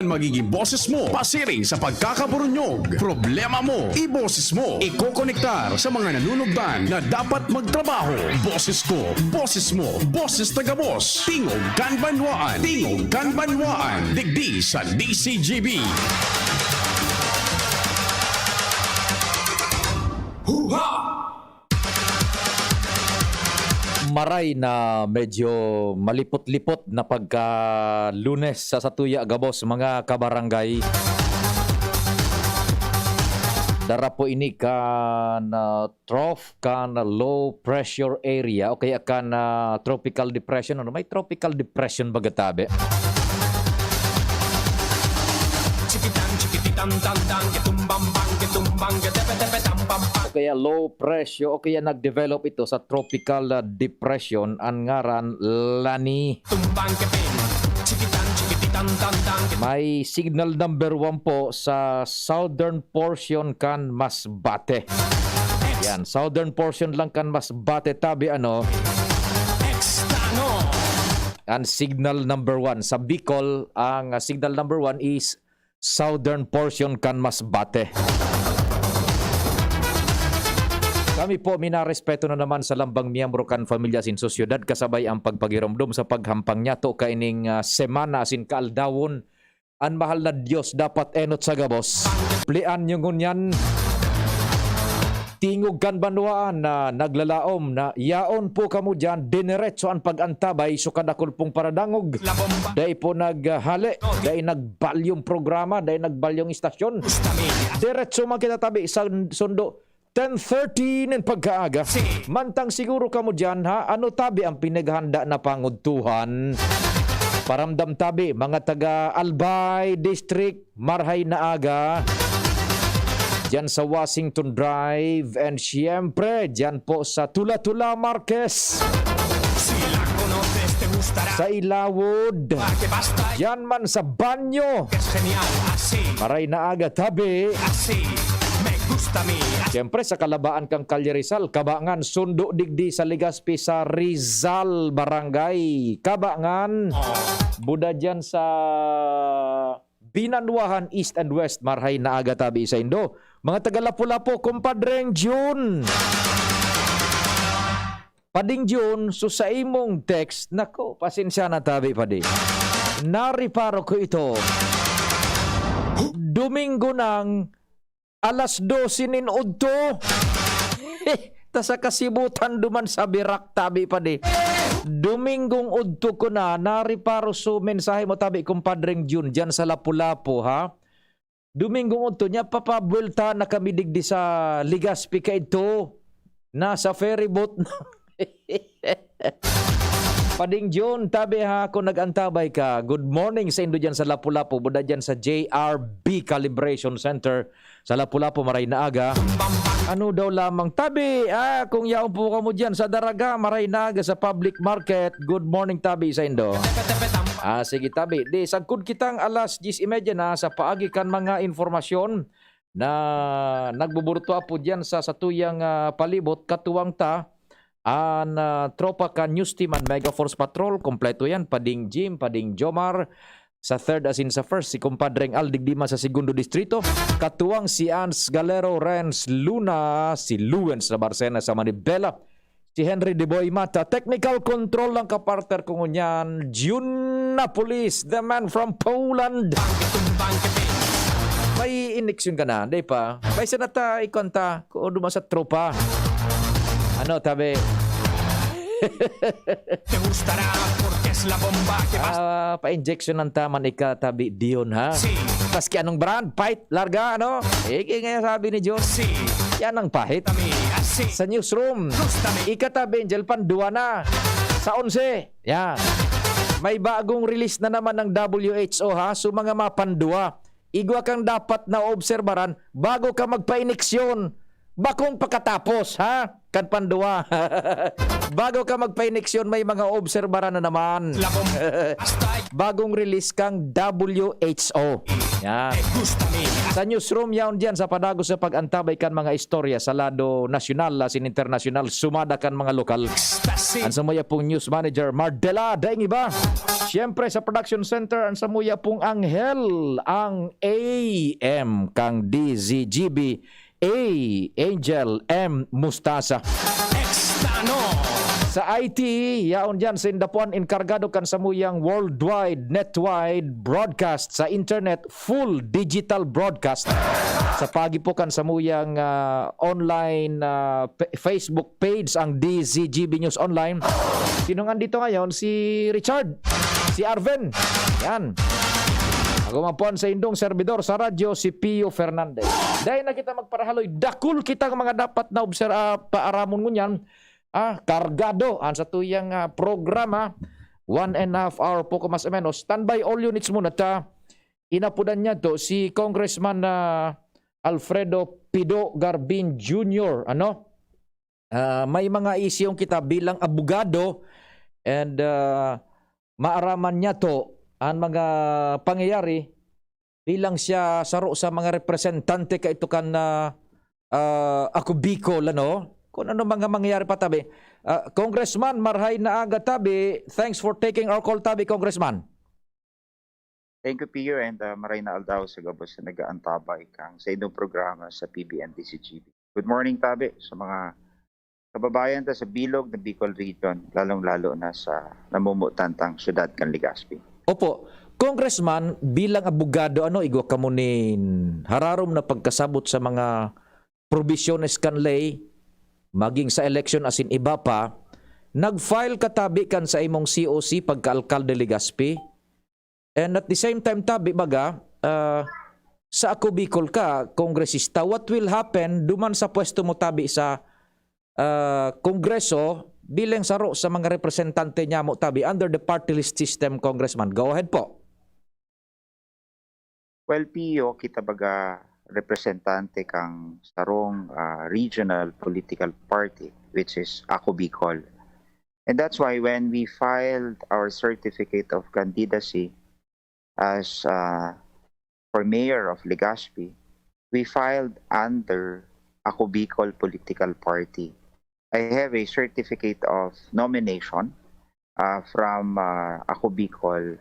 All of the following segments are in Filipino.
magiging boses mo pasiring sa pagkakaburunyog. Problema mo, iboses mo. Ikokonektar sa mga nanunugdan na dapat magtrabaho. Boses ko, boses mo, boses taga-boss. Tingog Kanbanwaan. Tingog Kanbanwaan. Digdi sa DCGB. Maray na medyo malipot-lipot na pagka Lunes sa Satuya Gabos mga kabarangay. Dara po ini kan trough kan low pressure area o kaya kan tropical depression. Ano may tropical depression bagatabe? O kaya low pressure o kaya nag-develop ito sa tropical depression ang ngaran Lani. May signal number 1 po sa southern portion kan Masbate. Yan, southern portion lang kan Masbate tabi ano. Ang signal number 1 sa Bicol, ang signal number 1 is southern portion kan Masbate. Kami po minarespeto na naman sa lambang miyembro kan Familia sin Sosyedad kasabay ang pagpagiromdom sa paghampang niya to kaining semana sin kaaldawon. Ang mahal na Diyos dapat enot sa gabos. Plian yung ngunyan. Tingog Kanbanwaan na naglalaom na yaon po kamo dyan dineretso ang pagantabay so kadakol pong paradangog. Dahil po naghali, dahil nagbalyong programa, dahil nagbalyong istasyon. Diretso makitatabi sa sundo 10:30 ng pagkaaga. Mantang siguro kamo dyan ha, ano tabi ang pinaghanda na pangudtuhan? Paramdam tabi, mga taga Albay District, Marhay na aga. Dyan sa Washington Drive and siyempre dyan po sa Tula-Tula Marquez. Sa Ilawod. Dyan man sa Banyo. Maray na aga tabi. Siyempre sa Kalabaan kang Calle Rizal, Kabangan, Sundo Digdi sa Legazpi sa Rizal Barangay. Kabangan, Buda dyan sa Binanwahan East and West, Marhay na aga tabi sa Indo. Mga taga Lapu-Lapu, kumpadreng June. Pading June, so sa imong text, nako, pasensya na tabi padi. Nariparo ko ito. Domingo nang alas 12 nin udto. Ta sa kasibutan duman sa Birak tabi padi. Domingong udto ko na nariparo so mensahe mo tabi kumpadreng June dyan sa Lapu-Lapu ha. Domingong udto niya papabuelta na kami digdi sa Legazpi ka ito. Nasa ferry boat. Pading June, tabi ha, kung nag-antabay ka, good morning sa Indo dyan sa Lapu-Lapu, buda dyan sa JRB Calibration Center sa Lapu-Lapu, Maray na aga. Ano daw lamang, tabi, kung yaon po ka mo dyan sa Daraga, Maray na aga sa public market, good morning tabi sa Indo. Sige tabi, di, sagkod kitang alas 10:30 na sa paagi kan mga informasyon na nagbuburto po dyan sa satuyang palibot, katuwang ta, tropa ka news team and Mega Force Patrol, kompleto yan, Pading Jim, Pading Jomar, sa third as in sa first, si kumpadreng Aldig Dima sa segundo distrito, katuwang si Ans Galero, Renz Luna, si Luens na Barcena sa Manibela, si Henry De Boy Mata, technical control lang kapartner ko ngunyan, June Police, the man from Poland. May ineksyon ka na, di pa? May sanata ikonta, kung duma sa tropa. Ano, tabi? Pa-injection ng taman tabi Dion, ha? Paski anong brand? Pahit? Larga, ano? Ngayon sabi ni Diyos. Yan ang pahit. Sa newsroom. Ikatabi, Angel Pandua na. Sa 11. Yan. May bagong release na naman ng WHO, ha? So, mga mapandua. Igwa kang dapat na obserbaran bago ka magpa-ineksyon. bakong pagkatapos, ha? Kan pandua. Bago ka magpa-ineksyon, may mga obserbara na naman. Bagong release kang WHO. Yan. Sa newsroom yaon dyan, sa padagos sa pag-antabay kan mga istorya sa lado nasyonal, lasin internasyonal, sumada kan mga lokal. Ang samuya pong news manager, Mardela, daing iba. Siyempre sa production center, ang samuya pong Anghel, ang AM, kang DZGB, Angel M. Mustasa. Sa IT, yaon dyan sa Indapuan, inkargado kan samuyang worldwide, netwide broadcast sa internet, full digital broadcast. Sa pagi po kan samuyang online Facebook page, ang DZGB News Online. Sino nga dito ngayon? Si Richard, si Arven. Yan. Ako mapon sa indong servidor sa radyo, si Pio Fernandez. Dahil na kita magparahaloy, dakul kita mga dapat na paaramon ngunyan, kargado ang sa tuyang programa, 1.5 hour po kumas menos. Standby all units muna ta. Inapudan niya to si Congressman Alfredo Pido Garbin Jr. May mga isyong kita bilang abogado and maaraman niya to ang mga pangyayari bilang siya saro sa mga representante ka ito kan ako Bicol, kung ano mga mangyayari pa tabi. Congressman Marhay na aga tabi, thanks for taking our call tabi, Congressman. Thank you, Pio, and maray na aldaw sa gabos sa nagaantabay kang sa inyong programa sa PBN DCGB. Good morning, tabi, sa mga kababayan ta sa bilog ng Bicol Region, lalong-lalo na sa namumutantang syudad kan Legazpi. Opo, Congressman, bilang abogado, igwa ka mo nin hararom na pagkasabot sa mga provisiones kanlay, maging sa election asin iba pa, nag-file katabi kan sa imong COC pagka-alkalde Legazpi, and at the same time tabi baga, sa ako Bicol ka, kongresista, what will happen duman sa pwesto mo tabi sa Kongreso bilang saro sa mga representante niya mo tabi under the party list system, Congressman? Go ahead po. Well, Pio, kita baga representante kang sarong regional political party, which is Ako Bicol. And that's why when we filed our certificate of candidacy as for mayor of Legazpi, we filed under Ako Bicol political party. I have a certificate of nomination from Ako Bicol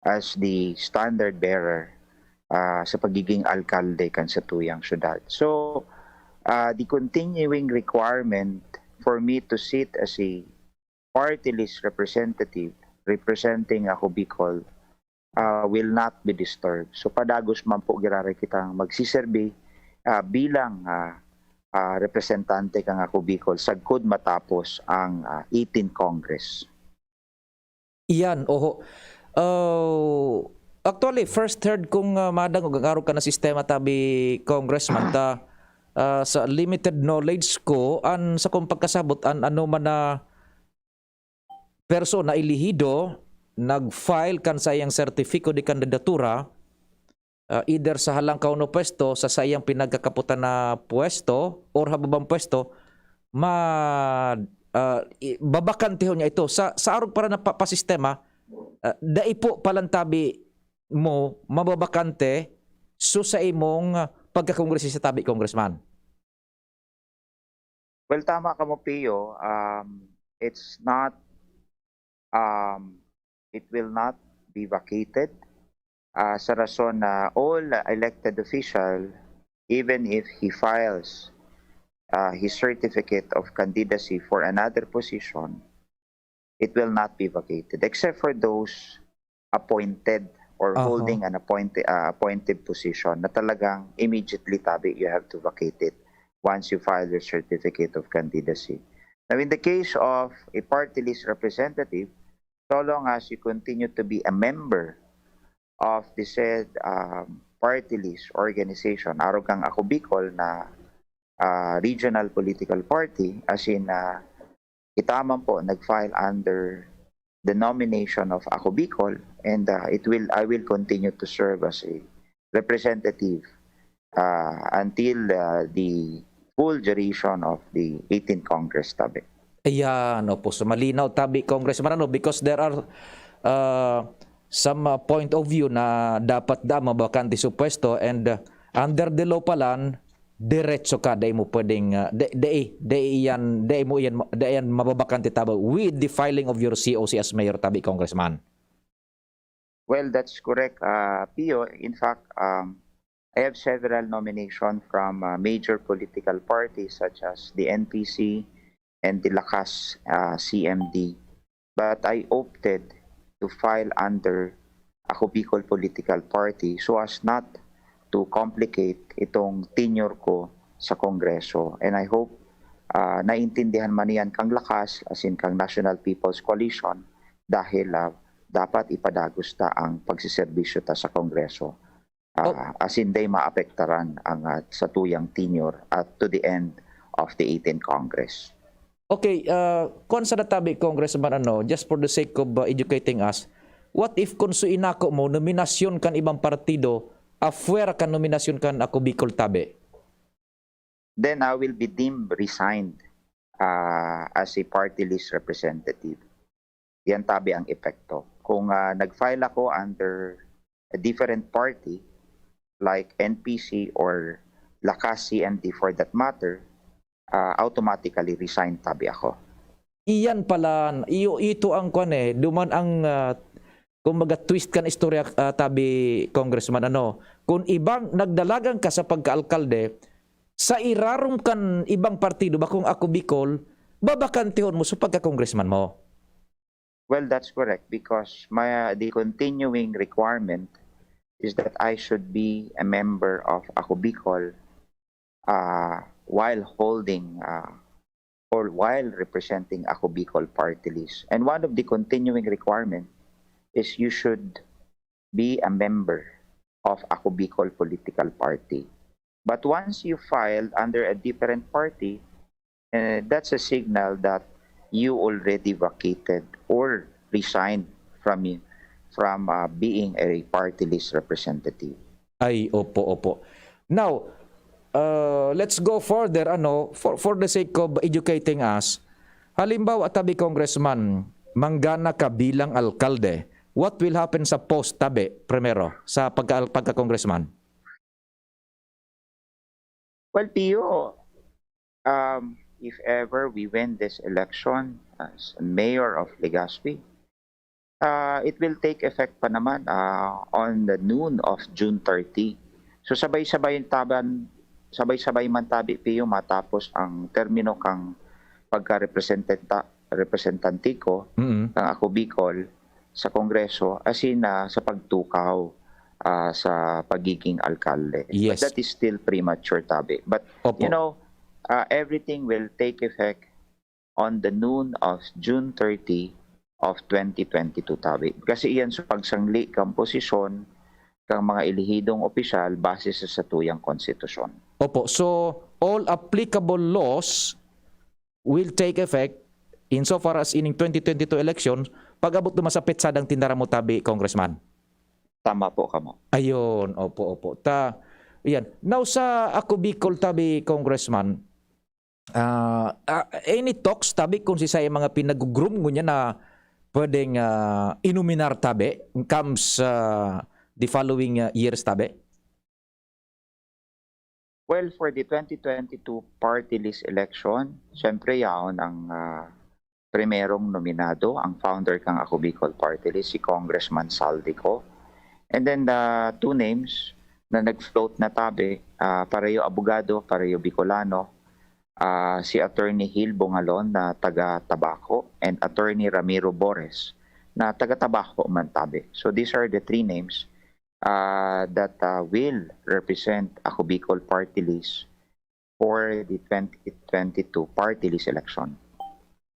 as the standard bearer sa pagiging alkalde kan sa tuyang syudad. So, the continuing requirement for me to sit as a party list representative representing Ako Bicol will not be disturbed. So, padagos man po girare kitang magsiserbe bilang representante kang Ako Bicol sagkod matapos ang 18th Congress. Iyan, oho. Actually, first heard kong madang o gagaro ka na sistema tabi, Congressman, sa limited knowledge ko, sa kong pagkasabot, ano man na persona ilihido, nag-file kan sa iyang sertifiko de kandidatura, either sa halang kauno pwesto, sa sayang pinagkakaputan na pwesto, or hababang pwesto, babakantiho niya ito. Sa arog para na pasistema, daipo palantabi mo, mababakante, so sa imong pagkakongresista tabi, Congressman. Well, tama ka mo, Pio. It's not, it will not be vacated. Sa rason na all elected official, even if he files his certificate of candidacy for another position, it will not be vacated, except for those appointed or holding an appointed position na talagang immediately tabi you have to vacate it once you file your certificate of candidacy. Now, in the case of a party list representative, so long as you continue to be a member of the said party list organization, araw kang Ako Bicol na regional political party, as in kita man po nag-file under the nomination of Ako Bicol, and I will continue to serve as a representative until the full duration of the 18th Congress, Tabi. Ayan, opo. So malinaw tabi Congressman ano because there are some point of view na dapat mabakante sa pwesto and under the law palan diretso ka dai mo pwedeng yan mababakante tabo with the filing of your COC as mayor tabi Congressman. Well, that's correct, Pio. In fact, I have several nominations from major political parties such as the NPC and the Lakas CMD. But I opted to file under Ako Bicol Political Party so as not to complicate itong tenure ko sa Kongreso. And I hope naintindihan man yan kang Lakas as in kang National People's Coalition dahil dapat ipadagusta ang pagsiservisyo ta sa Kongreso. As in day maapektaran ang sa tuyang tenure at to the end of the 18th Congress. Okay, kung sa natabi Congressman ano, just for the sake of educating us, what if kung suinako mo nominasyon kan ibang partido, afuera kan nominasyon kan Ako Bicol tabi? Then I will be deemed resigned as a party list representative. Yan tabi ang epekto. Kung nag-file ako under a different party like NPC or Lakas CMD for that matter, automatically resign tabi ako. Iyan pala, ito ang kwan duman ang kumbaga twist kan istorya tabi Congressman ano, kung ibang nagdalagan ka sa pagkaalkalde, sa irarum kan ibang partido ba kung Ako Bicol, babakantihon mo sa pagka-congressman mo? Well, that's correct because the continuing requirement is that I should be a member of Ako Bicol while holding or while representing Ako Bicol party list. And one of the continuing requirements is you should be a member of Ako Bicol political party. But once you filed under a different party, that's a signal that you already vacated or resigned from being a party list representative. Ay, opo. Now, let's go further ano for the sake of educating us. Halimbawa tabi Congressman, manggana ka bilang alkalde, what will happen sa post tabi primero sa pagka-congressman? Well, Pio, if ever we win this election as mayor of Legazpi, it will take effect pa naman on the noon of June 30. So sabay-sabay man tabi Pio matapos ang termino kang pagka-representante ko kang Ako Bicol sa Kongreso as in sa pagtukaw sa pagiging alkalde. Yes. But that is still premature tabi. But Opo. you know, everything will take effect on the noon of June 30 of 2022 tabi. Kasi iyan sa pagsangli kang posisyon kang mga ilihidong opisyal base sa satuyang konstitusyon. Opo. So, all applicable laws will take effect insofar as ining 2022 elections pag-abot naman sa petsadang tindara mo tabi, Congressman. Tama po kamo. Ayun, opo. Yan. Now sa Ako Bicol tabi, Congressman, any talks tabi kung si mga pinag-groom niya na pwedeng inuminar tabi comes the following years tabi? Well, for the 2022 party list election, syempre yaon ang primerong nominado, ang founder kang Ako Bicol Party List, si Congressman Saldico. And then the two names na nag-float na tabi, pareho abogado, pareho Bicolano, si Attorney Hil Bongalon na taga-Tabaco and Attorney Ramiro Bores na taga-Tabaco man tabi. So these are the three names that will represent Ako Bicol Party List for the 2022 party list election.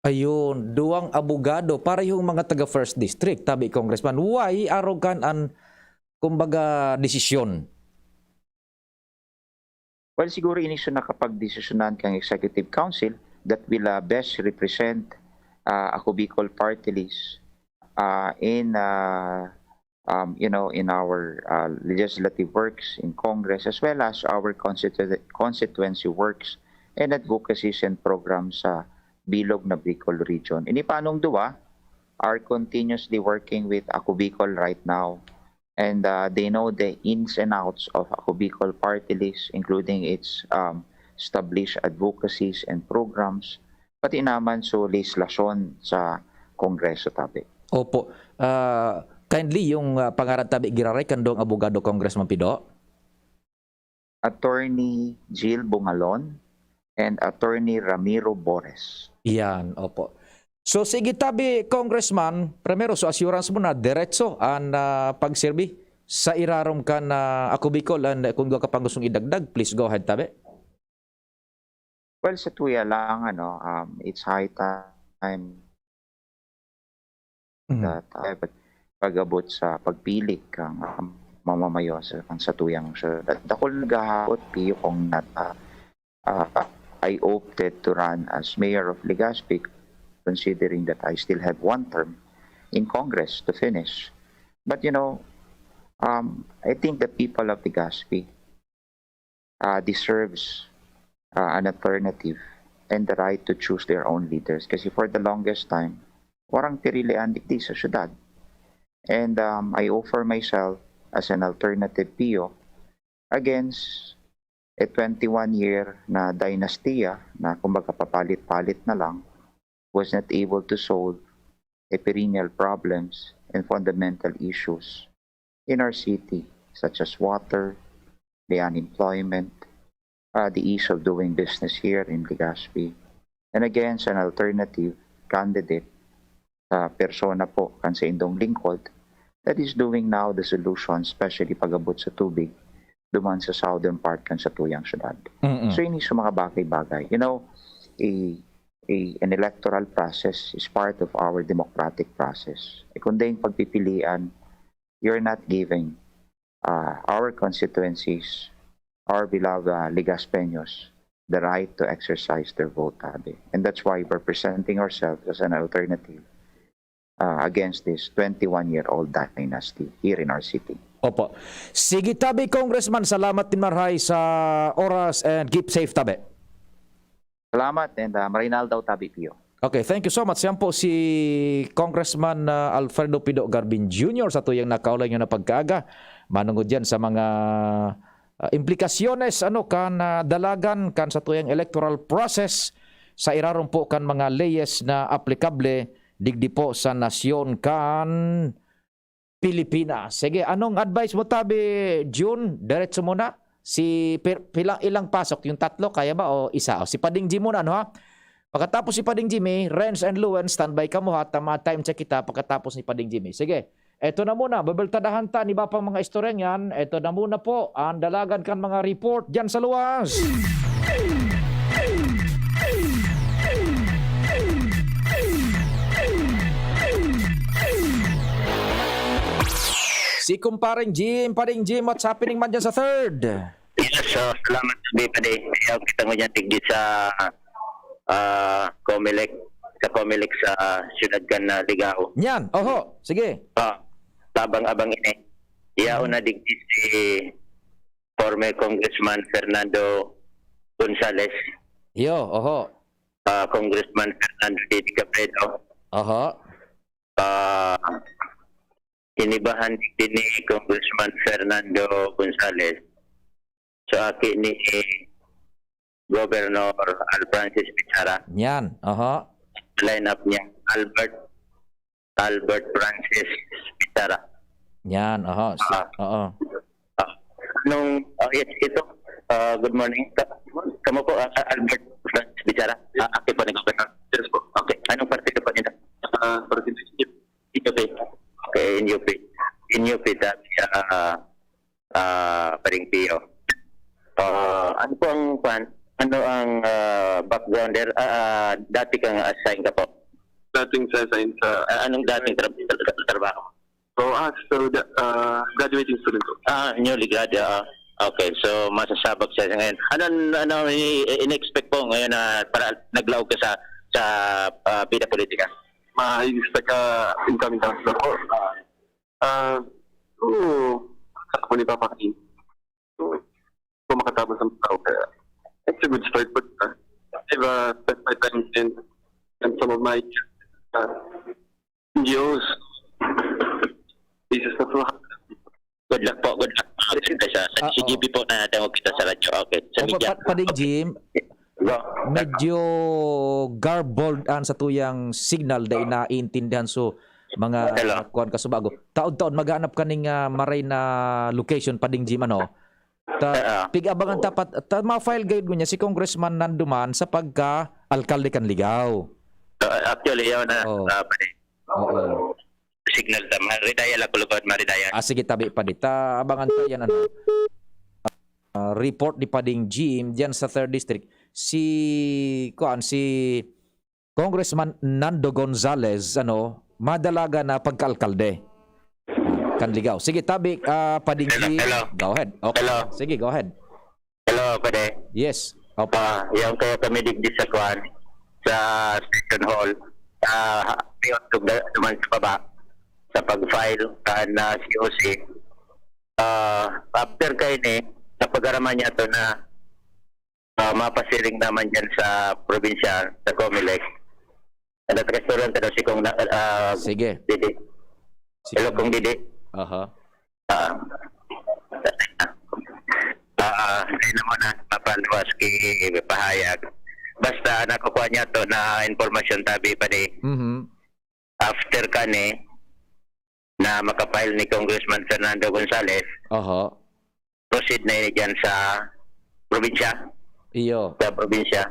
Ayun, duwang abogado para yung mga taga First District, tabi Congressman. Why arrogant an kumbaga desisyon? Well, siguro inisyo na kapag desisyonan kang Executive Council that will best represent Ako Bicol Party List in in our legislative works in Congress as well as our constituency works and advocacies and programs sa Bilog na Bicol region. Ini panong duwa are continuously working with Ako Bicol right now, and they know the ins and outs of Ako Bicol party list, including its established advocacies and programs, pati naman sa legislasyon sa Kongreso tabi. Opo. Kindly yung pangaran tabi giraray kandong abogado Congressman Pido. Attorney Jill Bungalon and Attorney Ramiro Bores. Iyan, opo. So sige tabi Congressman, primero so assurance mo na diretso ang pagserbi sa irarom ka na Ako Bicol, and kung ka pang gustong idagdag, please go ahead tabi. Well, sa tuya lang, it's high time that pag-abot sa pagpili kang mamamayo sa tuyang syudad. Dakol gahapot piyo kung I opted to run as mayor of Legazpi, considering that I still have one term in Congress to finish. But I think the people of Legazpi deserves an alternative and the right to choose their own leaders. Kasi for the longest time, warang pirilian dikti sa syudad. And I offer myself as an alternative PO against a 21-year na dynastiya na kumbaga papalit-palit na lang, was not able to solve the perennial problems and fundamental issues in our city, such as water, the unemployment, the ease of doing business here in Legazpi, and against an alternative candidate, persona po kan sa indong lingkod, that is doing now the solution, especially pag-abot sa tubig, duman sa southern part kan sa tuyang syudad. So ini sa mga bagay-bagay. An electoral process is part of our democratic process. Kundi yung pagpipilian, you're not giving our constituencies, our beloved Legazpeños, the right to exercise their vote, tabi. And that's why we're presenting ourselves as an alternative against this 21-year-old dynasty here in our city. Opo. Sige tabi Congressman, salamat din marhay sa oras and keep safe tabi. Salamat and Marinaldo tabi Pio. Okay, thank you so much. Yan po si Congressman Alfredo Pido Garbin Jr. sa tuyang nakaulay nyo na pagkaaga. Manungod yan sa mga implikasyones kan dalagan kan sa tuyang electoral process sa irarong po kan mga leyes na aplikable digdi po sa nasyon kan Pilipinas. Sige, anong advice mo tabi June? Diretso muna. Ilang pasok? Yung tatlo, kaya ba? O isa? O si Pading Jim muna, ha? Pagkatapos si Pading Jimmy, Renz and Luen, standby ka mo ha. Time check kita pagkatapos ni Pading Jimmy. Sige, eto na muna. Babeltadahan ta ni ba pang mga istorya yan. Eto na muna po. Ang dalagan kan mga report dyan sa luwas. Si kumparing Jim, Pading Jim, what's happening man dyan sa third? Yes, so salamat sabi pa din. Kaya kita mo dyan tigdi sa Comelec sa siyudad kan na Ligao. Yan, oho, sige. Tabang-abang ini. Iyaw na digdi si former Congressman Fernando Gonzales. Yo, oho. Congressman Fernando D. Cabredo. Oho. Inibahan din ni Congressman Fernando Gonzales sa akin ni Governor Al Francis Pizarra. Yan, oho. Line up niya Albert Francis Pizarra. Yan, oho. Oo. Ito, good morning. Kamu po, Albert Francis Pizarra. Aki po ni Governor. Yes po. Okay. Anong partido po nito? Partido INUP. Okay, INUP. INUP dati Paring Pio. Ano po ang background there? Dati kang assign ka po? Dating sa science sa Anong dating trabaho? graduating student ko. Newly grad. Okay, so masasabak siya ngayon. Ano in-expect po ngayon na para naglaog ka sa bida politika? Ma-expect ka incoming counselor ko. Ako ni Papa King. So, makatapos ang tao. Kaya, it's a good start. But specified times and some of my NGOs. This is the flow. Good luck po, good luck. Kita sa CGP po na tawag kita sa radyo. Okay, sa Opo, media. Pading Jim, Go. medyo garbled an sa tuyang signal dahil naiintindihan so mga Hello. kuan kasubago. Taon-taon maghanap ka ning maray na location Pading Jim ano. Pig-abangan tapat ma-file guide mo niya si Congressman Nanduman sa pagka-alkalde kan Ligaw. Actually, yun na. Oo. Oo. Signal ta. Maridaya lang kulubad, maridaya. Sige tabi pa dita abangan to yan ano. Report ni Pading Jim diyan sa 3rd District si Congressman Nando Gonzales ano madalaga na pagkaalkalde Kanligaw. Sige tabi Pading Jim. Hello. Go ahead. Okay. Hello. Sige, go ahead. Hello, pwede. Yes. Opo. Yung kaya kami digdi sa kwan sa Station Hall. Piyotog naman sa baba sa pag-file na COC. After kayo sa pag-araman niya to na mapasiring naman dyan sa probinsya, sa Comelec. At restaurant daw si Kong Sige. Didi. Hello, Kong Didi. Aha. Hindi naman na mapaluwas kay pahayag. Basta nakukuha niya to na informasyon tabi pa Mhm. after kani na makapile ni Congressman Fernando Gonzales, Aha. proceed na yun dyan sa probinsya. Iyo. Sa probinsya.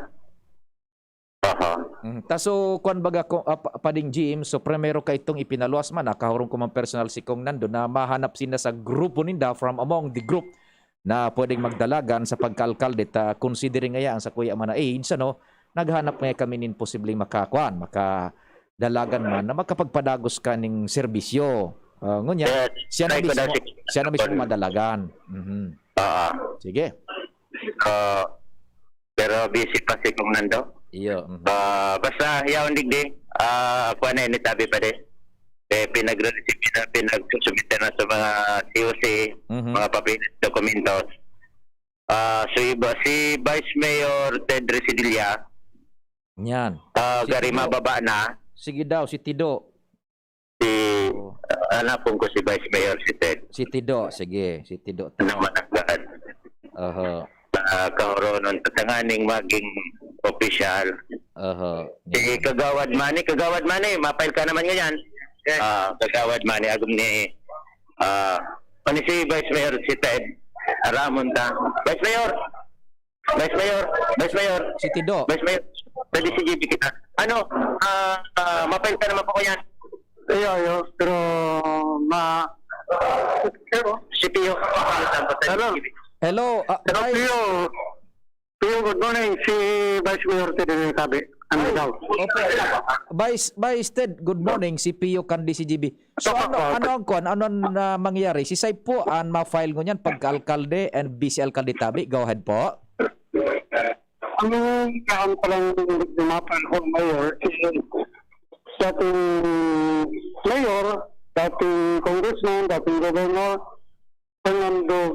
Taso kuan baga ko Pading Jim so primero ka itong ipinaluwas man nakahurong ko man personal si Kong Nando na mahanap sina sa grupo ninda from among the group na pwedeng magdalagan sa pagkaalkalde ta considering nga sa kuya man na age ano naghanap nga kami nin posibleng makadalagan man na makapagpadagos ka ning serbisyo. Ngunya siya na mismo madalagan. Mhm. Sige. Pero busy pa si Kong Nando. Iyo. Basta yaon digdi. Ako na ni tabi pa din. Pinagsusubita na sa mga COC, mga papilis, dokumentos. So si Vice Mayor Ted Residilla, Yan. gari mababa na. Sige daw si Tido. Anak ko si Vice Mayor si Ted. Si Tido, sige, si Tido. Naman agad. Karoon tatanganing maging official. Si Kagawad Mani, mapail ka naman ngayon. Kagawad Mani, agum ni si Vice Mayor si Ted Ramon ta. Vice Mayor. Si Tido. Vice Mayor, pwede si GB kita. Mapail ka naman po ko yan. Pero Si Pio. Hello. Hello, Pio, good morning. Si Vice Mayor Ted Tabi. Vice Ted, good morning. Si Pio Kandi si GB. So ano ang mangyari? Si Sai po ang ma-file ko niyan pagka-alkalde and vice alkalde tabi. Go ahead po. Ang kaan palang dumapan ko mayor is dating mayor, dating congressman, dating governor, Fernando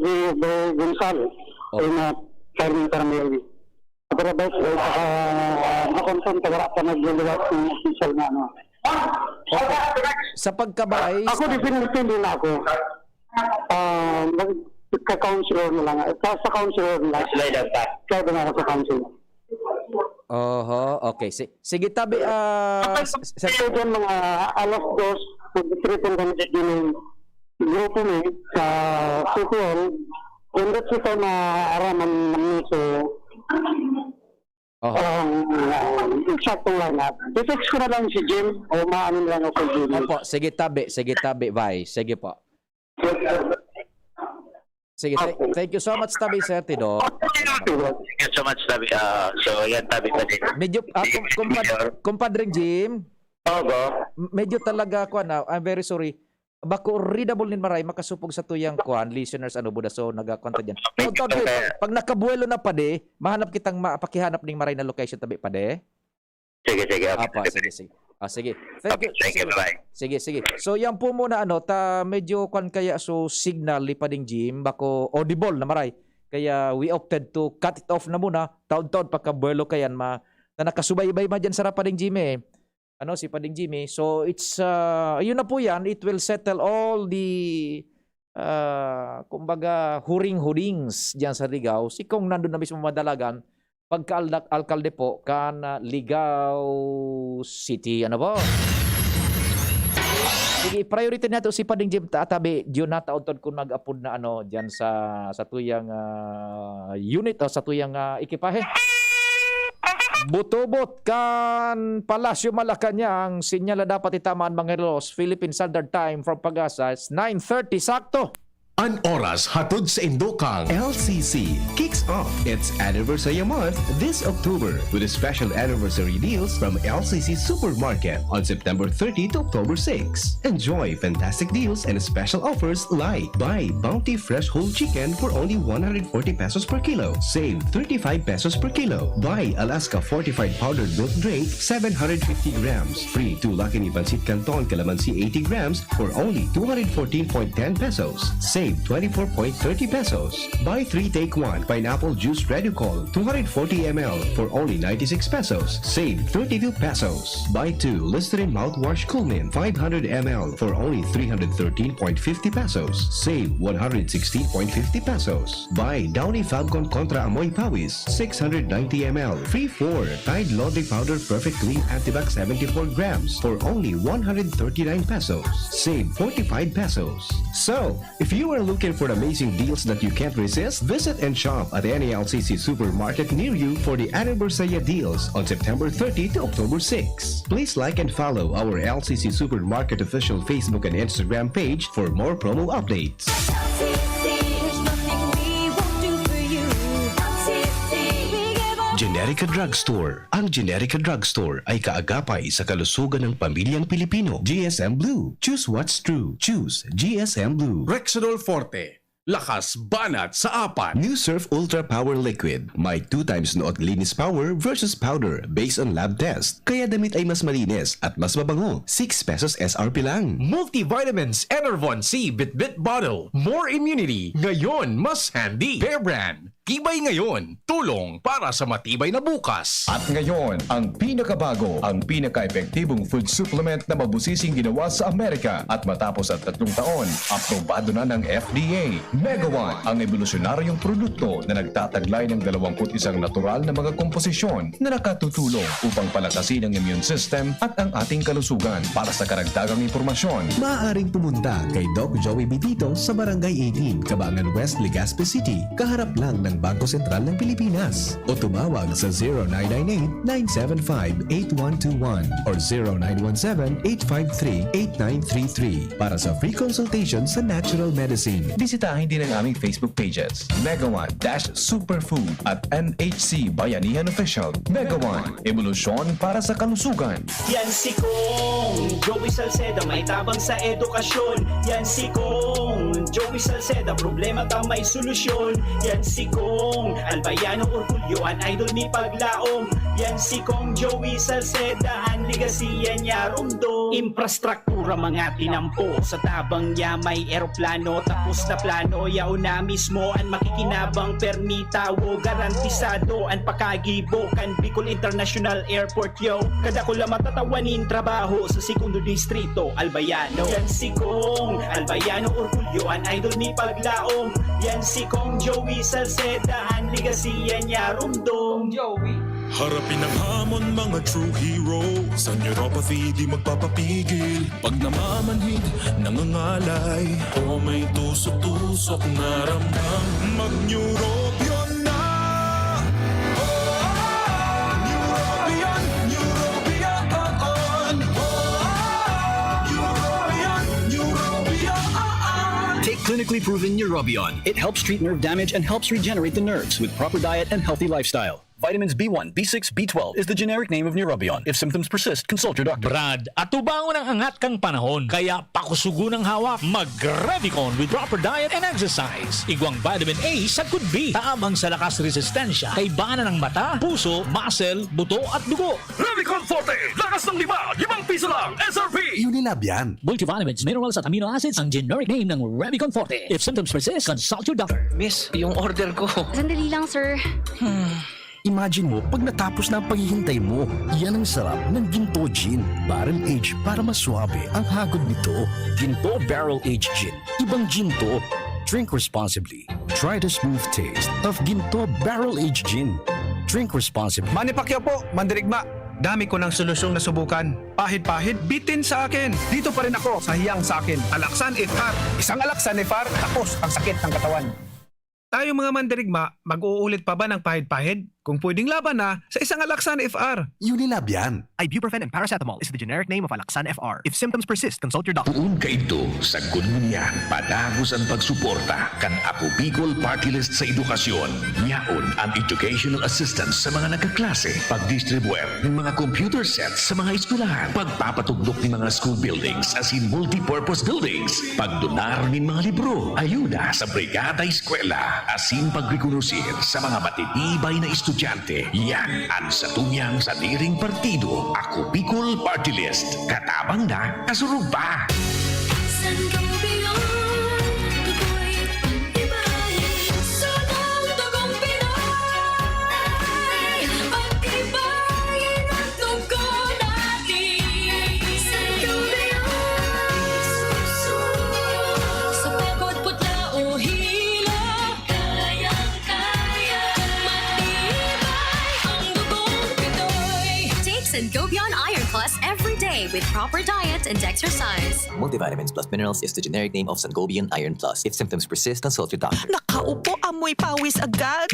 Gonzales, na Charlie Carmeli. Pero ba ito, na-confirm tagara pa nag-liwat ng official na ano. Sa pagkabay, Ako definitely na ako. Magka-counselor na lang. Sa counselor na lang. Kaya ba na ako sa counselor. okay. Sige tabi Sa dyan mga alas dos, mag-tripan kami sa yung grupo mo sa Sukuel. Kung that's ito na araman namin so exact lang na. I-text ko na lang si Jim o maanin lang ako si Jim. Opo, sige tabi, Vice. Sige po. Sige, thank you so much tabi Sir Tido. Thank you so much, Tabi. So, yan, Tabi pa din. Medyo kumpadring Jim. Ogo. Medyo talaga I'm very sorry. Bako readable nin maray makasupog sa tuyang listeners buda so nagakonta diyan. Pag nakabuelo na pade, mahanap kitang mapakihanap ning maray na location tabi pade. Sige. Apa, sige. Sige. Thank you, bye. Sige. So yan po muna ta medyo kaya so signal li pading Jim bako audible na maray. Kaya we opted to cut it off na muna. Taon-taon pagkabuelo kayan na nakasubaybay man dyan sa Pading Jimmy. Si Pading Jimmy. So it's, yun na po yan. It will settle all the, kumbaga, huring-hurings dyan sa Ligao. Si kung nandun na mismo madalagan, pagka-alkalde po, Ligao City. Ano po? Sige, priority nato si Pading Jim Tabi, diyon na taon kung nag-upload na diyan sa tuyang unit o sa tuyang ekipahe. Butobot kan Palasyo Malacanang, sinyala dapat itamaan mga relos. Philippine Standard Time from Pag-asa, 9:30 sakto. An oras hatod sa Indokang. LCC kicks off its anniversary month this October with special anniversary deals from LCC Supermarket on September 30 to October 6. Enjoy fantastic deals and special offers like buy Bounty Fresh Whole Chicken for only 140 pesos per kilo. Save 35 pesos per kilo. Buy Alaska Fortified Powdered Milk Drink 750 grams. Free 2 Lucky Ni Pancit Canton Calamansi 80 grams for only 214.10 pesos. Save 24.30 pesos. Buy 3 take 1 pineapple juice Reducol 240 ml for only 96 pesos. Save 32 pesos. Buy 2 Listerine mouthwash Coolmin 500 ml for only 313.50 pesos. Save 116.50 pesos. Buy Downy Falcon Contra Amoy Pawis 690 ml free 4 Tide Laundry Powder Perfect Clean Antibac 74 grams for only 139 pesos. Save 45 pesos. So, if you are looking for amazing deals that you can't resist, visit and shop at any LCC supermarket near you for the anniversary deals on September 30 to October 6. Please like and follow our LCC Supermarket official Facebook and Instagram page for more promo updates. Generica Drugstore. Ang Generica Drugstore ay kaagapay sa kalusugan ng pamilyang Pilipino. GSM Blue. Choose what's true. Choose GSM Blue. Rexidol Forte. Lakas banat sa apat. New Surf Ultra Power Liquid. May 2 times noot linis power versus powder based on lab test. Kaya damit ay mas malinis at mas mabango. 6 pesos SRP lang. Multivitamins Enervon C Bit Bottle. More immunity. Ngayon, mas handy. Bear Brand. Tibay ngayon, tulong para sa matibay na bukas. At ngayon, ang pinakabago, ang pinaka-epektibong food supplement na mabusising ginawa sa Amerika at matapos ang 3 taon, aprobado na ng FDA. Mega One, ang evolusyonaryong produkto na nagtataglay ng 21 natural na mga komposisyon na nakatutulong upang palakasin ang immune system at ang ating kalusugan. Para sa karagdagang impormasyon, Maaaring pumunta kay Doc Joey Bitito sa Barangay 18, Cabangan West, Legazpi City, kaharap lang ng Bangko Sentral ng Pilipinas, o tumawag sa 0998-975-8121 or 0917-853-8933 para sa free consultation sa natural medicine. bisitahin din ang aming Facebook pages, Mega One-Superfood at NHC Bayanihan Official. Mega One, evolusyon para sa kalusugan. Yan si Kong Joey Salceda, may tabang sa edukasyon. Yan si Kong Joey Salceda, problema ka may solusyon. Yan si Kong Albayano Orgulyo, an idol ni Paglaom. Yan si Kong Joey Salceda, ang ligasiya niya rumdo. Infrastruktura mga tinampo, sa tabang niya may eroplano. Tapos na plano, yao na mismo ang makikinabang permitawo. Garantisado ang pakagibo kan Bicol International Airport yo. Kada ko lang matatawanin trabaho sa segundo distrito Albayano. Yan si Kong Albayano Orgulyo, an idol ni Paglaom. Yan si Kong Joey Salceda, ang ligasiya niya rumdong Joey. Harapin ang hamon mga true hero. Sa neuropathy di magpapapigil. Pag namamanhid, nangangalay, o may tusok-tusok na ramdam, mag-neurobion na. Neurobion, Neurobion, Neurobion. Take clinically proven Neurobion. It helps treat nerve damage and helps regenerate the nerves with proper diet and healthy lifestyle. Vitamins B1, B6, B12 is the generic name of Neurobion. If symptoms persist, consult your doctor. Brad, atubangon ang angat kang panahon, kaya pakusugo ng hawak, mag-Revicon with proper diet and exercise. Igwang vitamin A sa could be, taamang sa lakas resistensya, kay bana ng mata, puso, muscle, buto at dugo. Revicon Forte, lakas ng 5 piso lang, SRP. Unilab yan. Multivitamins, minerals at amino acids ang generic name ng Revicon Forte. If symptoms persist, consult your doctor. Miss, yung order ko. Sandali lang, sir. Imagine mo, pag natapos na ang paghihintay mo, yan ang sarap ng Ginto Gin. Barrel aged para maswabe ang hagod nito. Ginto Barrel Aged Gin. Ibang Ginto. Drink responsibly. Try the smooth taste of Ginto Barrel Aged Gin. Drink responsibly. Manny Pacquiao po, Mandirigma. Dami ko ng solusyong nasubukan. Pahit-pahit, bitin sa akin. Dito pa rin ako sa hiyang sa akin. Alaksan FR. Isang Alaksan FR, tapos ang sakit ng katawan. Tayo mga Mandirigma, mag-uulit pa ba ng pahit-pahit? Kung pwedeng laban na sa isang Alaksan FR. Unilab yan. Ibuprofen and paracetamol is the generic name of Alaxan FR. If symptoms persist, consult your doctor. Tuon ka ito sa Gunmunyan, padagos ang pagsuporta kan Ako Bicol Party List sa edukasyon. Yaon ang educational assistance sa mga nagkaklase, pagdistribute ng mga computer sets sa mga eskwelahan, pagpapatugdok ng mga school buildings as in multipurpose buildings, pagdonar ng mga libro, ayuda sa brigada eskwela, asin pagrekonusir sa mga matitibay na estudyante. Yan ang satunyang sa diring partido. Ako Bicol Party List. Katabang na, kasurog pa. Sangobion Iron Plus every day with proper diet and exercise. Multivitamins plus minerals is the generic name of Sangobion Iron Plus. If symptoms persist, consult your doctor. Nakaupo, amoy pawis agad.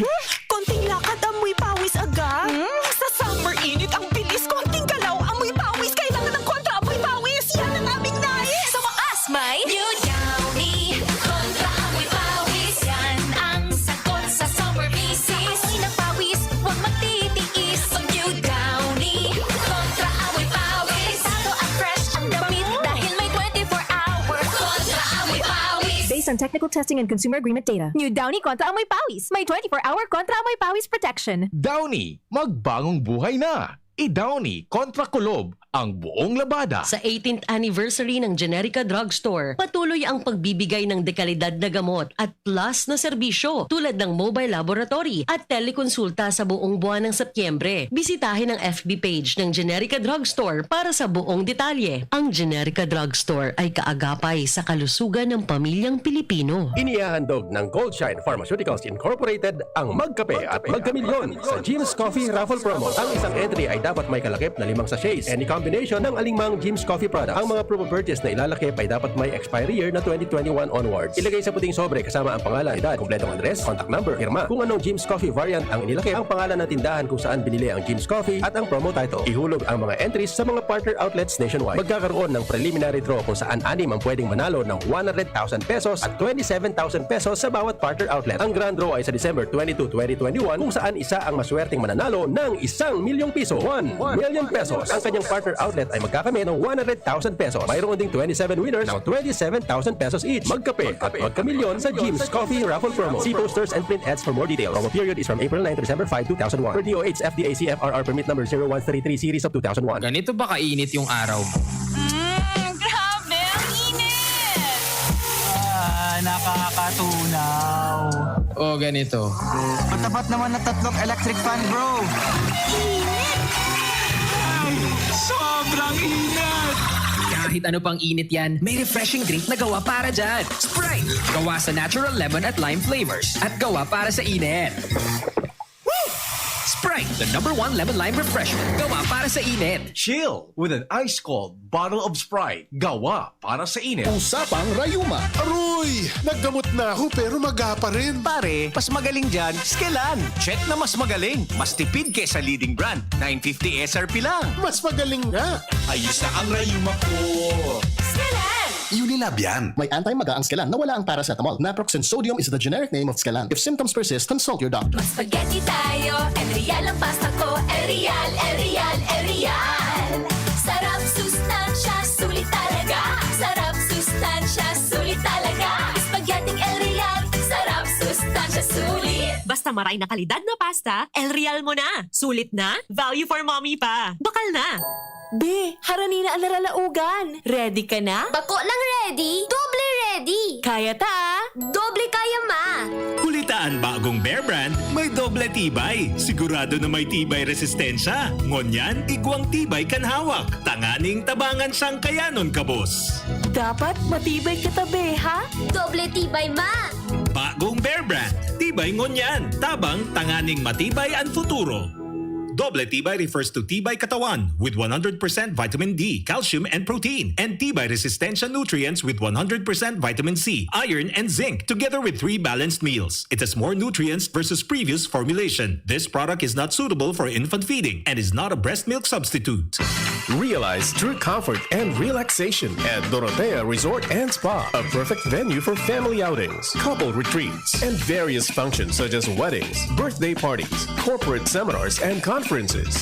Konting lakad, amoy pawis agad. Sa summer init, ang bilis. Konting galaw, amoy pawis. Kailangan ng kontra, amoy pawis. Yan ang aming nais. Sa wakas, may New Downy kontra amoy pawis. Yan ang sagot sa summer misis. Amoy ng pawis, huwag magtitiis. Pag New Downy kontra amoy pawis. Talo at fresh ang damit dahil may 24-hour kontra amoy pawis. Based on technical testing and consumer agreement data, New Downy Kontra Amoy Pawis. May 24-hour Kontra Amoy Pawis protection. Downy, magbagong buhay na. I-Downy kontra kulob ang buong labada. Sa 18th anniversary ng Generica Drugstore, patuloy ang pagbibigay ng dekalidad na gamot at plus na serbisyo tulad ng mobile laboratory at telekonsulta sa buong buwan ng Setyembre. Bisitahin ang FB page ng Generica Drugstore para sa buong detalye. Ang Generica Drugstore ay kaagapay sa kalusugan ng pamilyang Pilipino. Inihahandog ng Goldshine Pharmaceuticals Incorporated ang Magkape at Magkamilyon sa Jim's Coffee Raffle Promo. Ang isang entry ay dapat may kalakip na 5 sachets. Any combination ng alingmang Jim's Coffee product. Ang mga promo purchase na ilalakip ay dapat may expiry year na 2021 onwards. Ilagay sa puting sobre kasama ang pangalan, edad, kompletong address, contact number, firma, kung anong Jim's Coffee variant ang inilakip, ang pangalan ng tindahan kung saan binili ang Jim's Coffee at ang promo title. Ihulog ang mga entries sa mga partner outlets nationwide. Magkakaroon ng preliminary draw kung saan 6 ang pwedeng manalo ng 100,000 pesos at 27,000 pesos sa bawat partner outlet. Ang grand draw ay sa December 22, 2021 kung saan isa ang maswerteng mananalo ng 1 milyong piso. 1 million pesos. Ang kanyang partner outlet ay magkakamit ng 100,000 pesos. Mayroon ding 27 winners ng 27,000 pesos each. Magkape at magkamilyon sa Jim's Coffee Raffle Promo. See posters and print ads for more details. Promo period is from April 9 to December 5, 2001. Per DOH FDA CFRR permit number 0133 series of 2001. Ganito ba kainit yung araw? Grabe, ang init! Nakakatunaw. O ganito. Matapat naman na 3 electric fan, bro. Sobrang init! Kahit ano pang init yan, may refreshing drink na gawa para dyan. Sprite! Gawa sa natural lemon at lime flavors. At gawa para sa init. Woo! Sprite, the #1 lemon lime refreshment. Gawa para sa init. Chill with an ice-cold bottle of Sprite. Gawa para sa init. Usapang Rayuma. Aroy! Naggamot na ako pero maga pa rin. Pare, mas magaling dyan, Skelan. Check na mas magaling. Mas tipid kesa leading brand. 950 SRP lang. Mas magaling nga. Ayos na ang Rayuma ko. Unilab yan. May anti-maga ang Skelan na wala ang paracetamol. Naproxen sodium is the generic name of Skelan. If symptoms persist, consult your doctor. Spaghetti tayo, Erial ang pasta ko, Erial, Erial, Erial. Sarap, sustansya, sulit talaga. Sarap, sustansya, sulit talaga. Spaghetti Erial, sarap, sustansya, sulit. Basta maray na kalidad na pasta, El Real mo na. Sulit na, value for mommy pa. Bakal na. Be, harani na ang naralaugan. Ready ka na? Bako lang ready, doble ready. Kaya ta? Doble kaya ma. Kulitaan bagong Bear Brand, may doble tibay. Sigurado na may tibay resistensya. Ngunyan, igwang tibay kan hawak. Tanganing tabangan sang kayanon kabos. Dapat matibay katabi, ha? Doble tibay ma. Bagong Bear Brand, tibay ngunyan. Tabang tanganing matibay ang futuro. Doble tibay refers to tibay katawan with 100% vitamin D, calcium, and protein, and tibay resistensya nutrients with 100% vitamin C, iron, and zinc, together with 3 balanced meals. It has more nutrients versus previous formulation. This product is not suitable for infant feeding and is not a breast milk substitute. Realize true comfort and relaxation at Dorotea Resort and Spa, a perfect venue for family outings, couple retreats, and various functions such as weddings, birthday parties, corporate seminars, and conferences.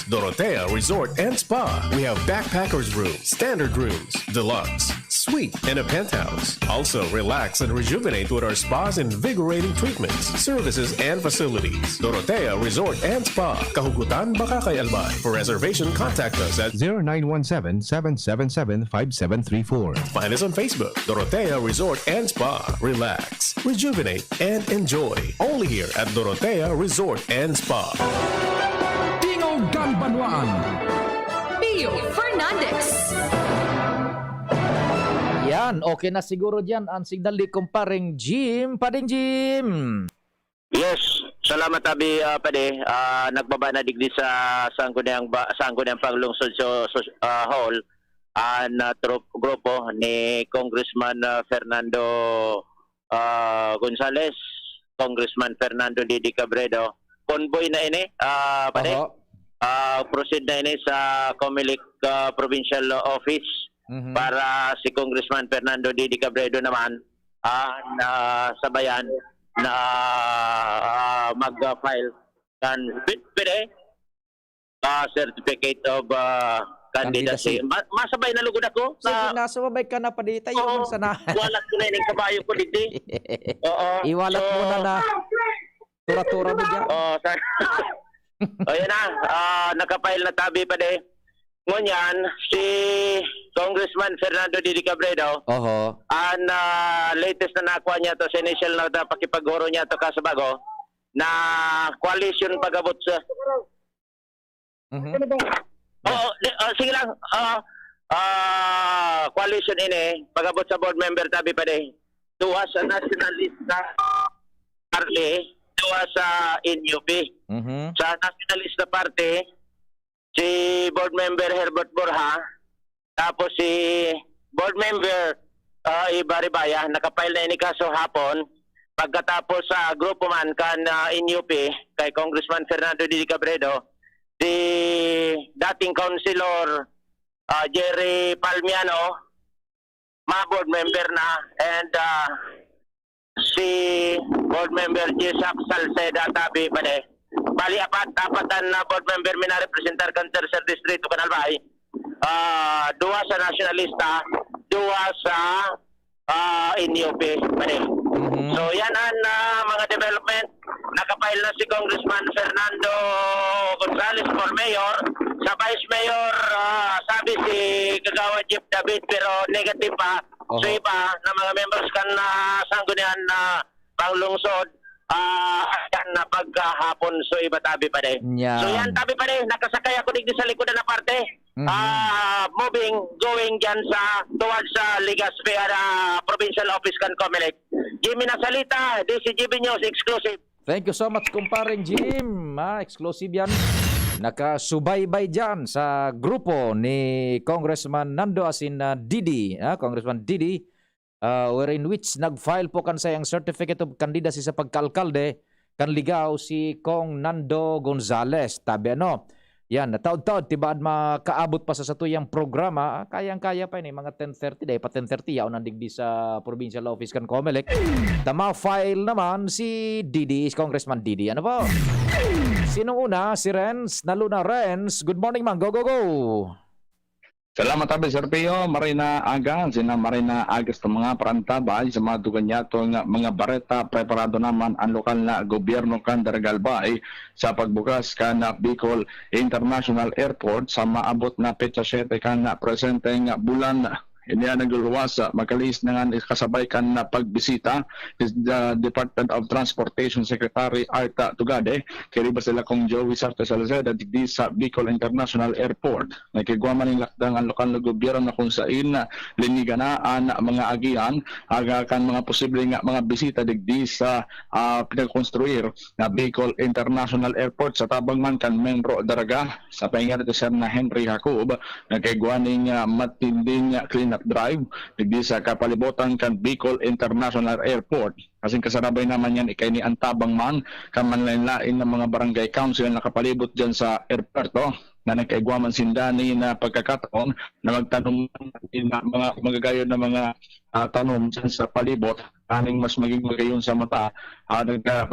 Dorotea Resort and Spa. We have backpackers rooms, standard rooms, deluxe, suite, and a penthouse. Also, relax and rejuvenate with our spas and invigorating treatments, services, and facilities. Dorotea Resort and Spa, Kahugutan, Bakakay, Albay. For reservation, contact us at 0917-777-5734. Find us on Facebook, Dorotea Resort and Spa. Relax, rejuvenate, and enjoy. Only here at Dorotea Resort and Spa. Tingog Banwaan. Pio Fernandez. Yan, okay na siguro dyan ang signal ni kumparing Jim. Pading Jim. Yes, salamat abi pade. Nagbaba na digdi sa sangguniang paglungsod hall na grupo ni Congressman Fernando Gonzales, Congressman Fernando Didi Cabredo. Convoy na ini pade. Proceed na ini sa Comelec Provincial Office para si Congressman Fernando Didi Cabredo naman na sabayan na mag-file kan certificate of candidacy. Masabay na lugod ako. Sige, nasabay ka na pa dito. Yung sana. Walat ko na yung kabayo ko dito. Oo. Iwalat mo na tura-tura mo dyan. O yan na, nakapile na tabi pa de. Ngunyan, si Congressman Fernando Didi Cabredo, ang latest na nakuha niya to sa initial na pakipaguro niya to kasabago, na coalition pagabot sa... sige lang. Coalition ini, pagabot sa board member tabi pa de. Tuwa sa nationalista party, tuwa sa NUP. Sa nationalista party, si board member Herbert Borja, tapos si board member Ibaribaya, nakapile na ini kaso hapon. Pagkatapos sa grupo man kan NUP, kay Congressman Fernando Didi Cabredo, si dating councilor Jerry Palmiano, board member na, and si board member Jesap Salceda tabi pa de. Bali apatan na board member may na-representar kan Tercer Distrito Kanalbay. Dua sa nationalista, dua sa NUP pa de. So yan ang mga development. Nakapile na si Congressman Fernando Gonzales for mayor. Sa vice mayor, sabi si Kagawa Jeff David, pero negative pa. So iba na mga members kan sanggunian na panglungsod, ayan na pagkahapon. So iba tabi pa de. So yan tabi pa de. Nakasakay ako digdi sa likodan na parte. Going dyan towards sa Legazpi Provincial Office kan Comelec. Jimmy Nasalita, DCGB News, exclusive. Thank you so much, kumparing Jim. Exclusive yan. Nakasubaybay dyan sa grupo ni Congressman Nando Didi. Congressman Didi, wherein which nag-file po kan sayang certificate of candidacy sa pagkalkalde kan ligaw si Kong Nando Gonzales. Tabi yan, taod-taod, tibaad makaabot pa sa satuyang programa, kayang-kaya pa yun, mga 10:30, dahil pa 10:30, yaw nandigdi sa provincial office kan Comelec. Tama-file naman si Didi, Congressman Didi. Ano po? Sinong una? Si Renz, Naluna Renz. Good morning, man. Go, go, go! Salamat tabi Sir Pio, Marina Aga, sina Marina Agas ng mga parantabay sa mga duganyato nga mga bareta, preparado naman ang lokal na gobyerno kan Daragalbay sa pagbukas kan na Bicol International Airport sa maabot na petsa 7 kan na presente nga bulan. Hindi na nagluwas makalis na nga kasabay kan na pagbisita is the Department of Transportation Secretary Arta Tugade kiriba sila kong Joey Sarte Salazar di sa Bicol International Airport. Nakigwaman ng lakdang ang lokal na gobyerno na kung saan liniganaan mga agian aga kan mga posible nga mga bisita digdi sa pinagkonstruir na Bicol International Airport sa tabang man kan Menro Daraga sa pahinga nito Sir na Henry Jacob nakigwaning matinding cleanup drive digdi sa kapalibutan kan Bicol International Airport. Kasing kasarabay naman yan ikay ni Antabang man kamanlain-lain ng mga barangay council na kapalibot dyan sa airporto na nagkaigwaman sindani na pagkakataon na magtanong mga magagayon na mga tanong dyan sa palibot kaning mas maging magayon sa mata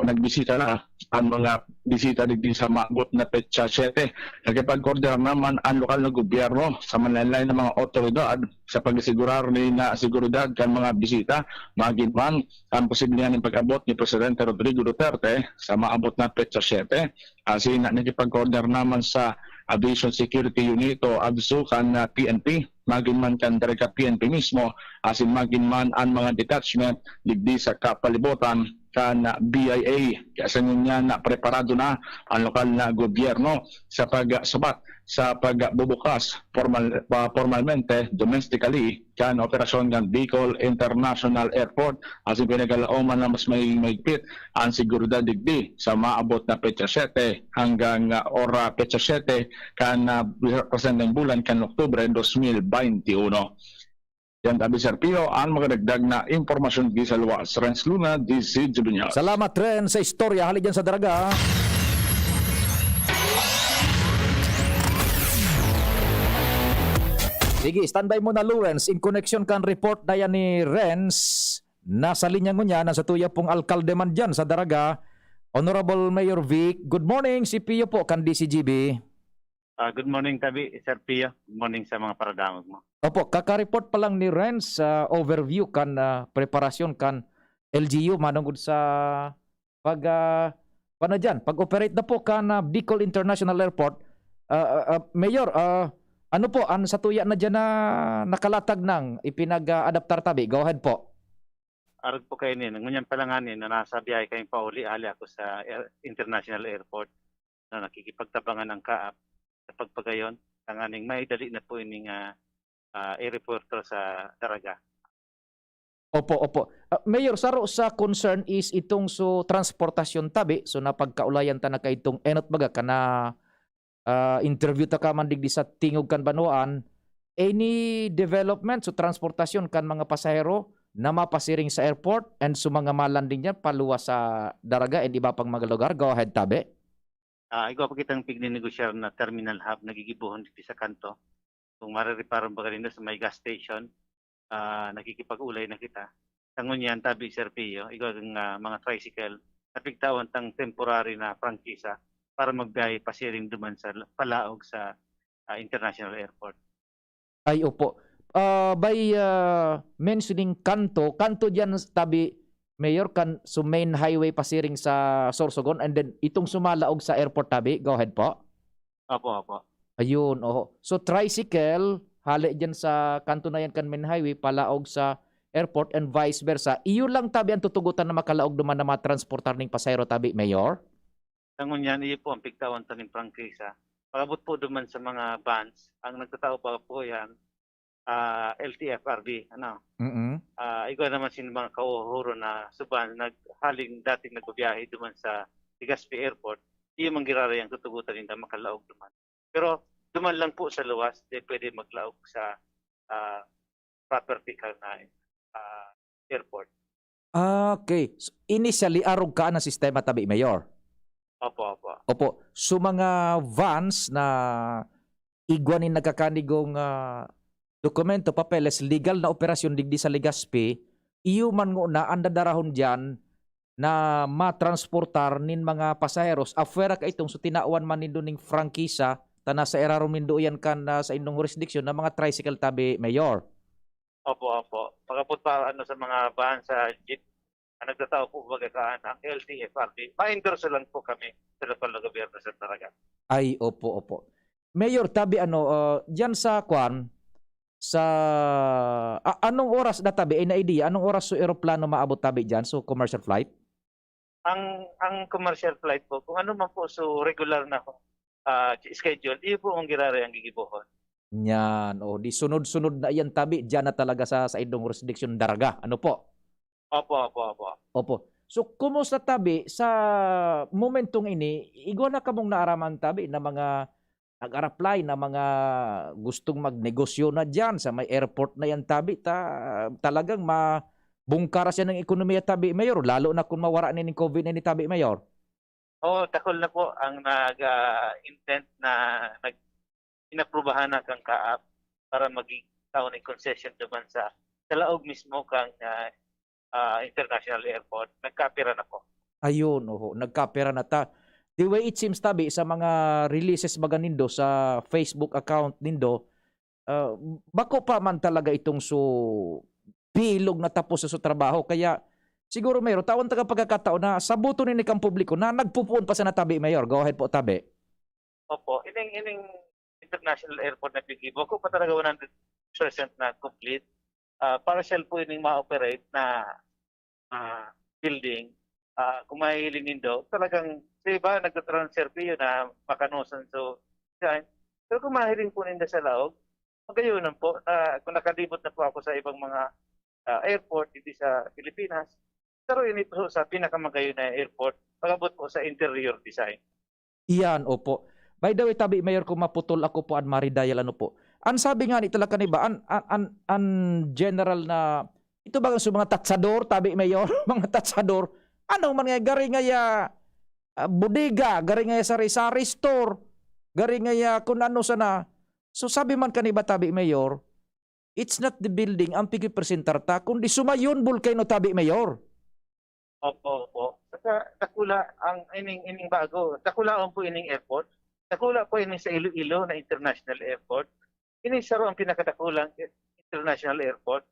nagbisita na ang mga bisita digdi sa maabot na petsa 7. Nagkipag-order naman ang lokal na gobyerno sa manlain ng mga otoridad sa pagsigurar ni na seguridad kan mga bisita maging man ang posibilidad ng pag-abot ni Presidente Rodrigo Duterte sa maabot na petsa 7. Asin nagkipag-order naman sa Aviation Security Unit o ABSU kan PNP maging man kan direct PNP mismo asin maging man ang mga detachment digdi sa kapalibutan kan BIA kasi niya na preparado na ang lokal na gobyerno sa pagsubat sa pagbubukas formalmente domestically kan operasyon ng Bicol International Airport asin pinagalaoman na mas may mahigpit ang seguridad digdi sa maabot na petsa 7 hanggang ora petsa 7 kan presenteng bulan kan Oktubre 2021. Yan tabi Sir Pio, ang magdagdag na impormasyon di sa luwas. Renz Luna, DC Jibunyas. Salamat Ren sa istorya hali dyan sa Daraga. Sige, standby muna Lawrence. In connection kan report na yan ni Renz, nasa linya mo niya, nasa tuya pong alkalde man dyan sa Daraga. Honorable Mayor Vic, good morning. Si Pio po kan DCGB. Good morning, Tabi, Sir Pio. Good morning sa mga paradamag mo. Opo, kaka-report pa lang ni Renz sa overview kan preparasyon kan LGU manungod sa pag-operate na po kan Bicol International Airport. Mayor, ano po ang satuya na dyan na nakalatag ng ipinag-adaptar tabi? Go ahead po. Arag po kayo nila. Ngunyan palanganin na nasa biyahe kayong pauli-ali ako sa International Airport na nakikipagtabangan ng kaap sa pagpagayon. Tanganing may dali na po ining airporto sa Daraga. Opo. Mayor, saro sa concern is itong transportasyon tabi. So napagkaulayan ta na kay itong enot baga ka na interview ta ka man digdi sa tingog kan Banwaan. Any development transportasyon kan mga pasahero na mapasiring sa airport and mga malanding dyan paluwas sa Daraga and iba pang mga lugar? Go ahead tabi. Ikaw pa kitang pigninegosyar na terminal hub nagigibuhon dito sa kanto. Kung maririparan ba rin sa may gas station, nakikipag-ulay na kita. Tangon yan, tabi Sir Pio, ikaw ang mga tricycle, napigtawan tang temporary na prangkisa para magbiyahe pasiring duman sa palaog sa International Airport. Ay, opo. By mentioning kanto dyan tabi, Mayor, kan main highway pasiring sa Sorsogon and then itong sumalaog sa airport tabi. Go ahead po. Opo. Ayun, oho. So tricycle, hali dyan sa kanto na yan kan main highway, palaog sa airport and vice versa. Iyo lang tabi ang tutugutan na makalaog duman na matransportar ng pasayro tabi, Mayor? Tangon yan, iyo po ang pigtawan taning prangkisa. Pagabot po duman sa mga vans, ang nagtatao pa po yan, LTFRB, ano? Ikaw naman sin mga kauhuro na suban naghaling dating nagbiyahe duman sa Legazpi Airport, iyo manggirara yang tutugutan nila makalaog duman. Pero duman lang po sa luwas, di pwede maglaog sa property na airport. Okay. So, initially, arog ka na sistema tabi, Mayor? Opo. So mga vans na igwanin nagkakanigong dokumento, papeles, legal na operasyon digdi sa Legazpi, iyo man na andadarahon dyan na matransportar nin mga pasaheros afuera ka itong so tinauan man nindo ning frankisa nasa erarumindo yan kan sa indong jurisdiction na mga tricycle tabi, Mayor. Opo. Pagkapot pa sa mga bahan sa jeep, nagtatao po baga ang LTFRB, ma-endorse lang po kami sa lokal na gobyerno sa Taragat. Ay, opo. Mayor, tabi diyan sa Kwan, sa anong oras na tabi, ay na idea, anong oras so aeroplano maabot tabi diyan, so commercial flight? Ang commercial flight po, kung ano man po so regular na schedule, iyo po ang girari ang gigibuhon. Yan, di sunod-sunod na yan tabi, diyan na talaga sa indong jurisdiction Daraga. Ano po? Opo. So, kumusta tabi sa momentong ini, igwa na kamong naaraman tabi na mga nag-apply na mga gustong magnegosyo na dyan sa may airport na yan tabi, talagang mabungkara siya ng ekonomiya tabi, Mayor, lalo na kung mawara ni COVID ni tabi, Mayor. Takol na po ang nag-intent na inaprubahan na kang kaap para maging-taon ng concession naman sa laog mismo kang international airport. Nagkapira na po. Ayun, nagkapera na ta. The way it seems tabi sa mga releases baga nindo sa Facebook account nindo, bako pa man talaga itong bilog na tapos sa trabaho. Kaya siguro Mayor, tawon taga pagkakataon na sa buto ni kang publiko na nagpupuon pa sa natabi, Mayor. Go ahead po, tabi. Opo, ining international airport na Pigibo, ko pa talaga 100% na complete. Partial po ining ma-operate na building. Kung mahihiling nindo, talagang sa iba nagtatransfer po yun na makanusan dyan. Pero kung mahihiling po nindo sa laog, magayon po, kung nakalibot na po ako sa ibang mga airport dito sa Pilipinas, pero yun po sa pinakamagayon na airport, pagabot po sa interior design. Iyan, opo. By the way, tabi, Mayor, kung maputol ako po, Ann Marie Dayal, ano po. Ang sabi nga ni talaga ni ba, an general na, ito ba sa mga tatsador, tabi, Mayor, mga tatsador, anong mga gari ngaya bodega, gari ngaya sari-sari store, gari ngaya kung ano sana. So sabi man kaniba, tabi, Mayor, it's not the building ang pigipresentar ta, kundi sumayon bulkano, tabi, Mayor. Opo. Saka takula ang ining bago, takula po ining airport. Takula po ini sa Iloilo na International Airport. Ini sa ang pinakadakulang international airport.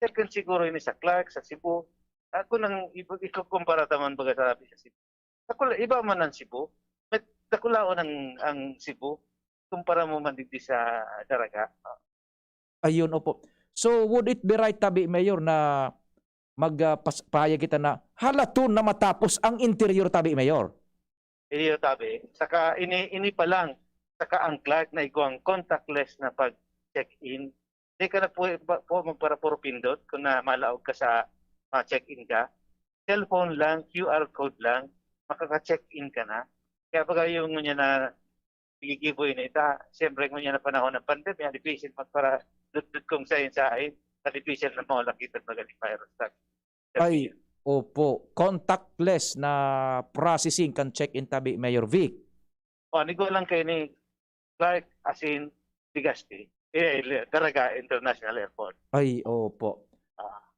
Second siguro ini sa Clark, sa Cebu. Ako nang ikukumpara taman baga sabi sa Cebu. Takula, iba man ang Cebu. Takulaon ang Cebu. Kumpara mo man dito sa Daraga. Ayun, opo. So would it be right, tabi, Mayor, na magpahayag kita na halaton na matapos ang interior, tabi, Mayor? Iyo tabi. Saka ini pa lang, saka ang Clark na iguang contactless na pag-check-in. Hindi ka na po magpara puro pindot kung na malaog ka sa check-in ka. Cellphone lang, QR code lang, makaka-check-in ka na. Kaya pag yung niya na gigiboy na ita, siyempre kung niya na panahon ng pandemya, difficile magpara dudud kong sayin-sayin, difficile na mawala kita magaling virus. Ay, opo, contactless na processing kan check-in, tabi, Mayor Vic. Nigo lang kayo ni Clark as in Legazpi, Daraga International Airport. Ay, opo.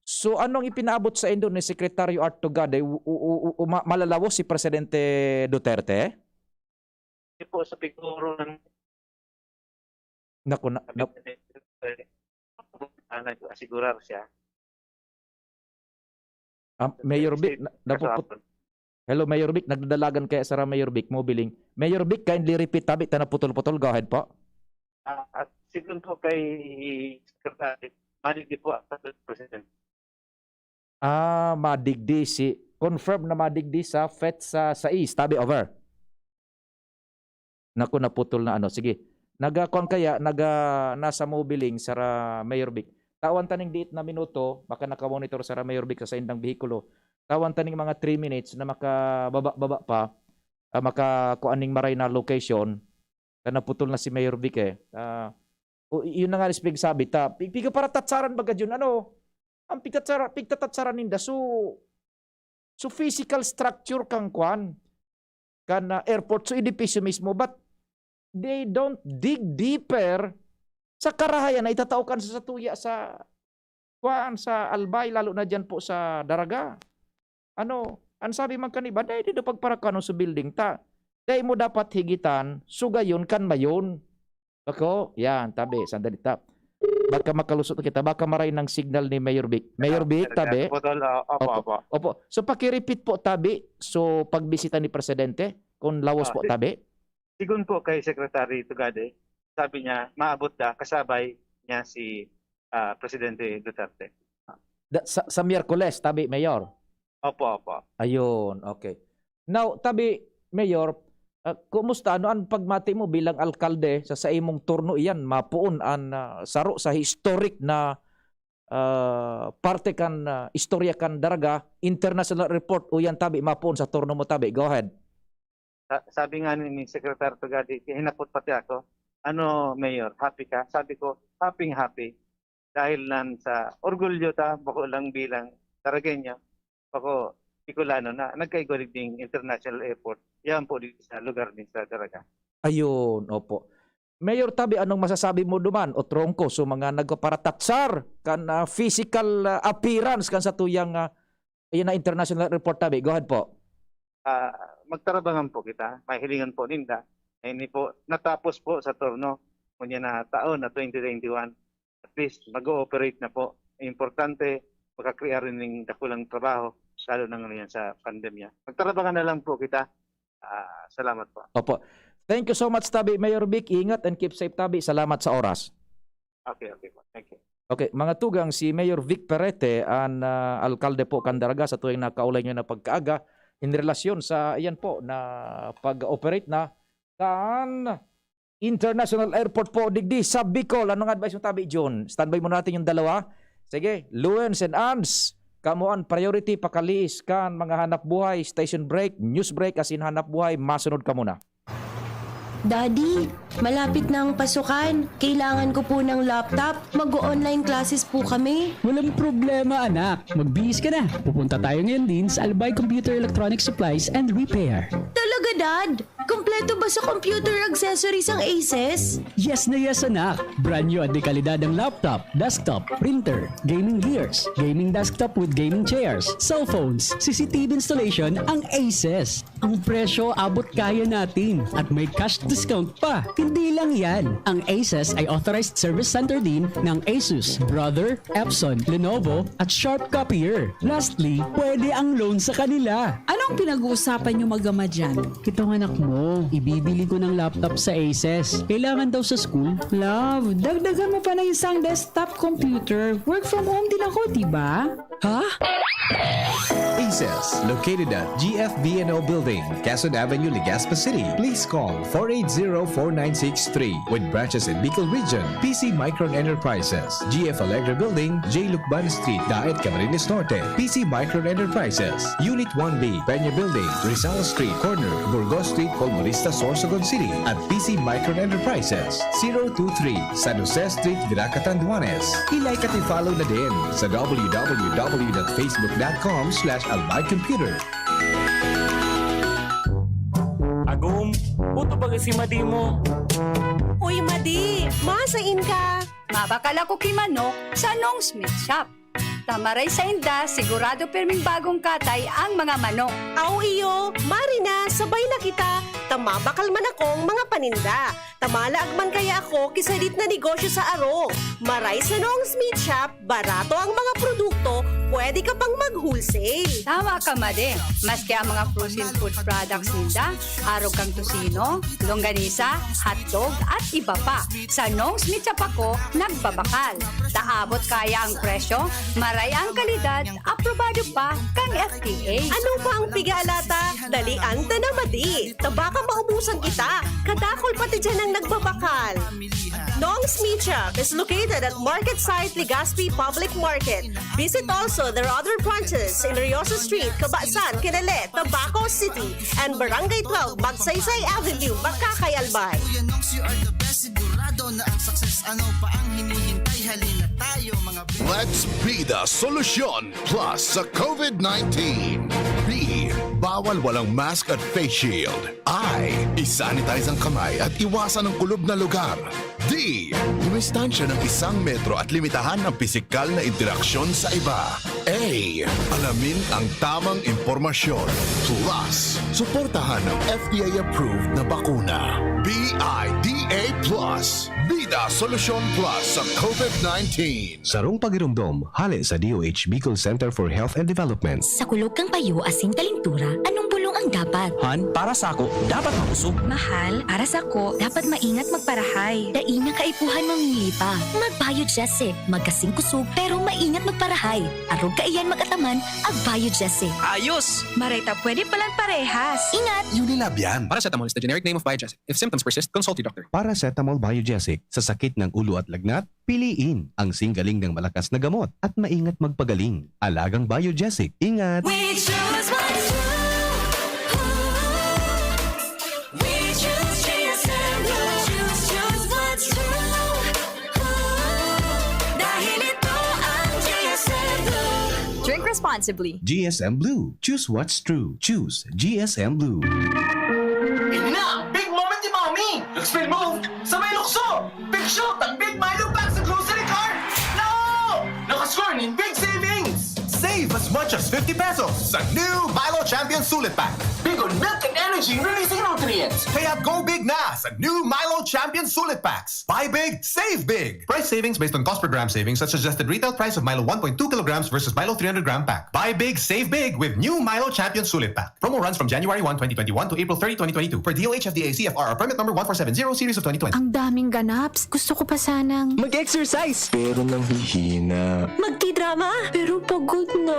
So anong ipinaabot sa Indo ni Secretary Art Tugade? Malalawo si Presidente Duterte? Hindi po sa piguro ng asigurar siya. Mayor Vic, hello, Mayor Vic, nagdadalagan kaya sa Mayor Vic mo biling. Mayor Vic, kindly repeat, tabi, naputol-putol. Go ahead po. At siguro po kay Secretary, madigdi po ang President. Madigdi confirm na madigdi sa FET sa East, tabi, over. Naku, naputol na ano. Sige, nasa mobiling sa Mayor Vic. Tawan taning diit na minuto, baka nakamonitor sa Mayor Vic sa indang behikulo. Tawan taning mga 3 minutes na makababa pa, makakuaning maray na location, na naputol na si Mayor Vic eh. Yun na nga ni sabi, piga para tatsaran baga yun, ang pigtatatsaran ninda, so physical structure kang kwan, airport, so edipisyo mismo, but they don't dig deeper sa karahayan na itataukan sa tuya sa Albay, lalo na dyan po sa Daraga. Ang sabi man kaniba, dahil dito pagparakano sa building ta. Dahil mo dapat higitan, sugayon kan mayon. Ako, yan, tabi, sandali tap. Baka makalusot kita, baka maray ng signal ni Mayor Vic. Mayor Vic, tabi. Opo. So paki-repeat po, tabi. So pagbisita ni Presidente, kung lawas po, tabi. Sigun po kay Secretary Tugade, sabi niya, maabot na kasabay niya si Presidente Duterte. Sa Miyerkules, tabi, Mayor. Opo. Ayun, okay. Now, tabi, Mayor, kumusta ano ang pagmati mo bilang alkalde sa imong turno iyan mapuon an saro sa historic na parte kan istorya kan Daraga international report uyan tabi mapuon sa turno mo tabi. Go ahead. Sabi nga ni Secretary Tugade, hinapot pati ako, ano Mayor, happy ka? Sabi ko, happy. Dahil nan sa orgulyo ta, bako lang bilang Daragenyo, bako Bicolano na nagkaigolig ding international airport. Yan po dito sa lugar ni sa Daraga. Ayun, opo. Mayor tabi, anong masasabi mo duman o trongko so mga nagparatatsar kan physical appearance kan sa tuyang yan na international report tabi. Go ahead po. Magtarabangan po kita, mahilingan po ninda. Hindi po natapos po sa turno kunya na taon na 2021. At least mag-ooperate na po. Importante makakrear rin ng dakulang trabaho lalo na ngayon sa pandemya. Magtarabangan na lang po kita. Salamat po. Opo. Thank you so much tabi Mayor Vic. Ingat and keep safe tabi. Salamat sa oras. Okay po. Thank you. Okay, mga tugang si Mayor Vic Perete ang alkalde po kan Daraga sa tuwing nakaulay nyo na pagkaaga in relasyon sa iyan po na pag-operate na kan International Airport po digdi sa Bicol. Anong advice mo tabi John? Standby mo natin yung dalawa. Sige, Luens and Ans, kamuan priority pakaliis kan mga hanap buhay, station break, news break asin hanap buhay, masunod ka muna. Daddy, malapit na ang pasukan. Kailangan ko po ng laptop. Mag-online classes po kami. Walang problema anak, magbihis ka na. Pupunta tayo ngayon din sa Albay Computer Electronic Supplies and Repair. Talaga, Dad? Kompleto ba sa computer accessories ang Aces? Yes na yes anak, brand new at de kalidad ang laptop, desktop, printer, gaming gears, gaming desktop with gaming chairs, cellphones, CCTV installation ang Aces. Ang presyo abot kaya natin at may cash discount pa. Hindi lang yan, ang Aces ay authorized service center din ng Asus, Brother, Epson, Lenovo at Sharp Copier. Lastly, pwede ang loan sa kanila. Anong pinag-uusapan nyo mag-ama dyan? Itong anak mo, ibibili ko ng laptop sa Aces. Kailangan daw sa school. Love, dagdagan mo pa ng isang desktop computer. Work from home din ako, diba? Ha? Aces, located at GFBNO Building, Quezon Avenue, Legazpi City. Please call 480-4963 with branches in Bicol Region, PC Micron Enterprises, GF Allegra Building, J. Lucban Street, Daet, Camarines Norte, PC Micron Enterprises, Unit 1B, Peña Building, Rizal Street, Corner, Burgos Street, Colmonista, Sorsogon City, at PC Micron Enterprises, 023, San Jose Street, Viraca, Tanduanes. I-like at i-follow na din sa www.facebook.com/albaycomputer. Agum, puto ba si Madi mo? Uy, Madi, masain ka. Mabakal ako kay Manok sa Nong Smith Shop. Tamaray sa inda, sigurado perming bagong katay ang mga manok. Aw iyo, Marina, sabay na kita. Tamabakal man akong mga paninda. Tamalaag man kaya ako kisalit na negosyo sa Aro. Maray sa Nong Smith Shop, barato ang mga produkto, pwede ka pang mag-wholesale. Tama ka, Made. Maski ang mga frozen food products ninda, araw kang tusino, longganisa, hotdog at iba pa. Sa Nong Smith Shop ako, nagbabakal. Taabot kaya ang presyo, maray ang kalidad, aprobado pa kang FDA. Ano pa ang pigalata? Dalian ta na, Madi. Tabaka maubusan kita. Kadakol pati dyan ang nagbabakal. Nong Smith Shop is located at Market Site, Legazpi Public Market. Visit also their other branches in Riosa Street, Cabasan, Kinele, Tabaco City, and Barangay 12, Magsaysay Avenue, Makakay, Albay. Let's be the solution plus sa COVID-19. B. Bawal walang mask at face shield. I. Isanitize ang kamay at iwasan ang kulob na lugar. D. Dumistansya ng 1 metro at limitahan ang pisikal na interaksyon sa iba. A. Alamin ang tamang impormasyon. Plus, suportahan ang FDA-approved na bakuna. BIDA Plus. Bida Solusyon Plus sa COVID-19. Sarong pagirumdom, hali sa DOH Bicol Center for Health and Development. Sa kulog kang payo asing talintura, anong bulong ang dapat? Han, para sa ako, dapat makusog. Mahal, para sa ko, dapat maingat magparahay. Daing na kaipuhan mamili pa. Mag-Biogesic, magkasing kusog, pero maingat magparahay. Arog kaiyan mag-ataman, ag-Biogesic. Ayos! Marita, pwede palang parehas. Ingat! Unilab yan. Paracetamol is the generic name of Biogesic. If symptoms persist, consult your doctor. Paracetamol Biogesic. Sa sakit ng ulo at lagnat, piliin ang singgaling ng malakas na gamot at maingat magpagaling. Alagang Biogesic. Ingat! We choose what's true. We choose GSM. Choose what's true. Dahil ito ang GSM Blue. Drink responsibly. GSM Blue. Choose what's true. Choose GSM Blue. Na! Big moment ni Mommy! Spin move! Sa may lukso! Big shot ang Big Milo pack sa grocery cart! No! Nakascore ng big savings! Save as much as 50 pesos sa new Milo Champion Sulit Pack. Big on milk and energy releasing nutrients. Kaya go big na sa new Milo Champion Sulit Packs. Buy big, save big. Price savings based on cost per gram savings at suggested retail price of Milo 1.2 kilograms versus Milo 300 gram pack. Buy big, save big with new Milo Champion Sulit Pack. Promo runs from January 1, 2021 to April 30, 2022 for DOH FDA CFR permit number 1470 series of 2020. Ang daming ganaps. Gusto ko pa sanang... Mag-exercise! Pero nang hihina. Magti-drama, pero pagod na.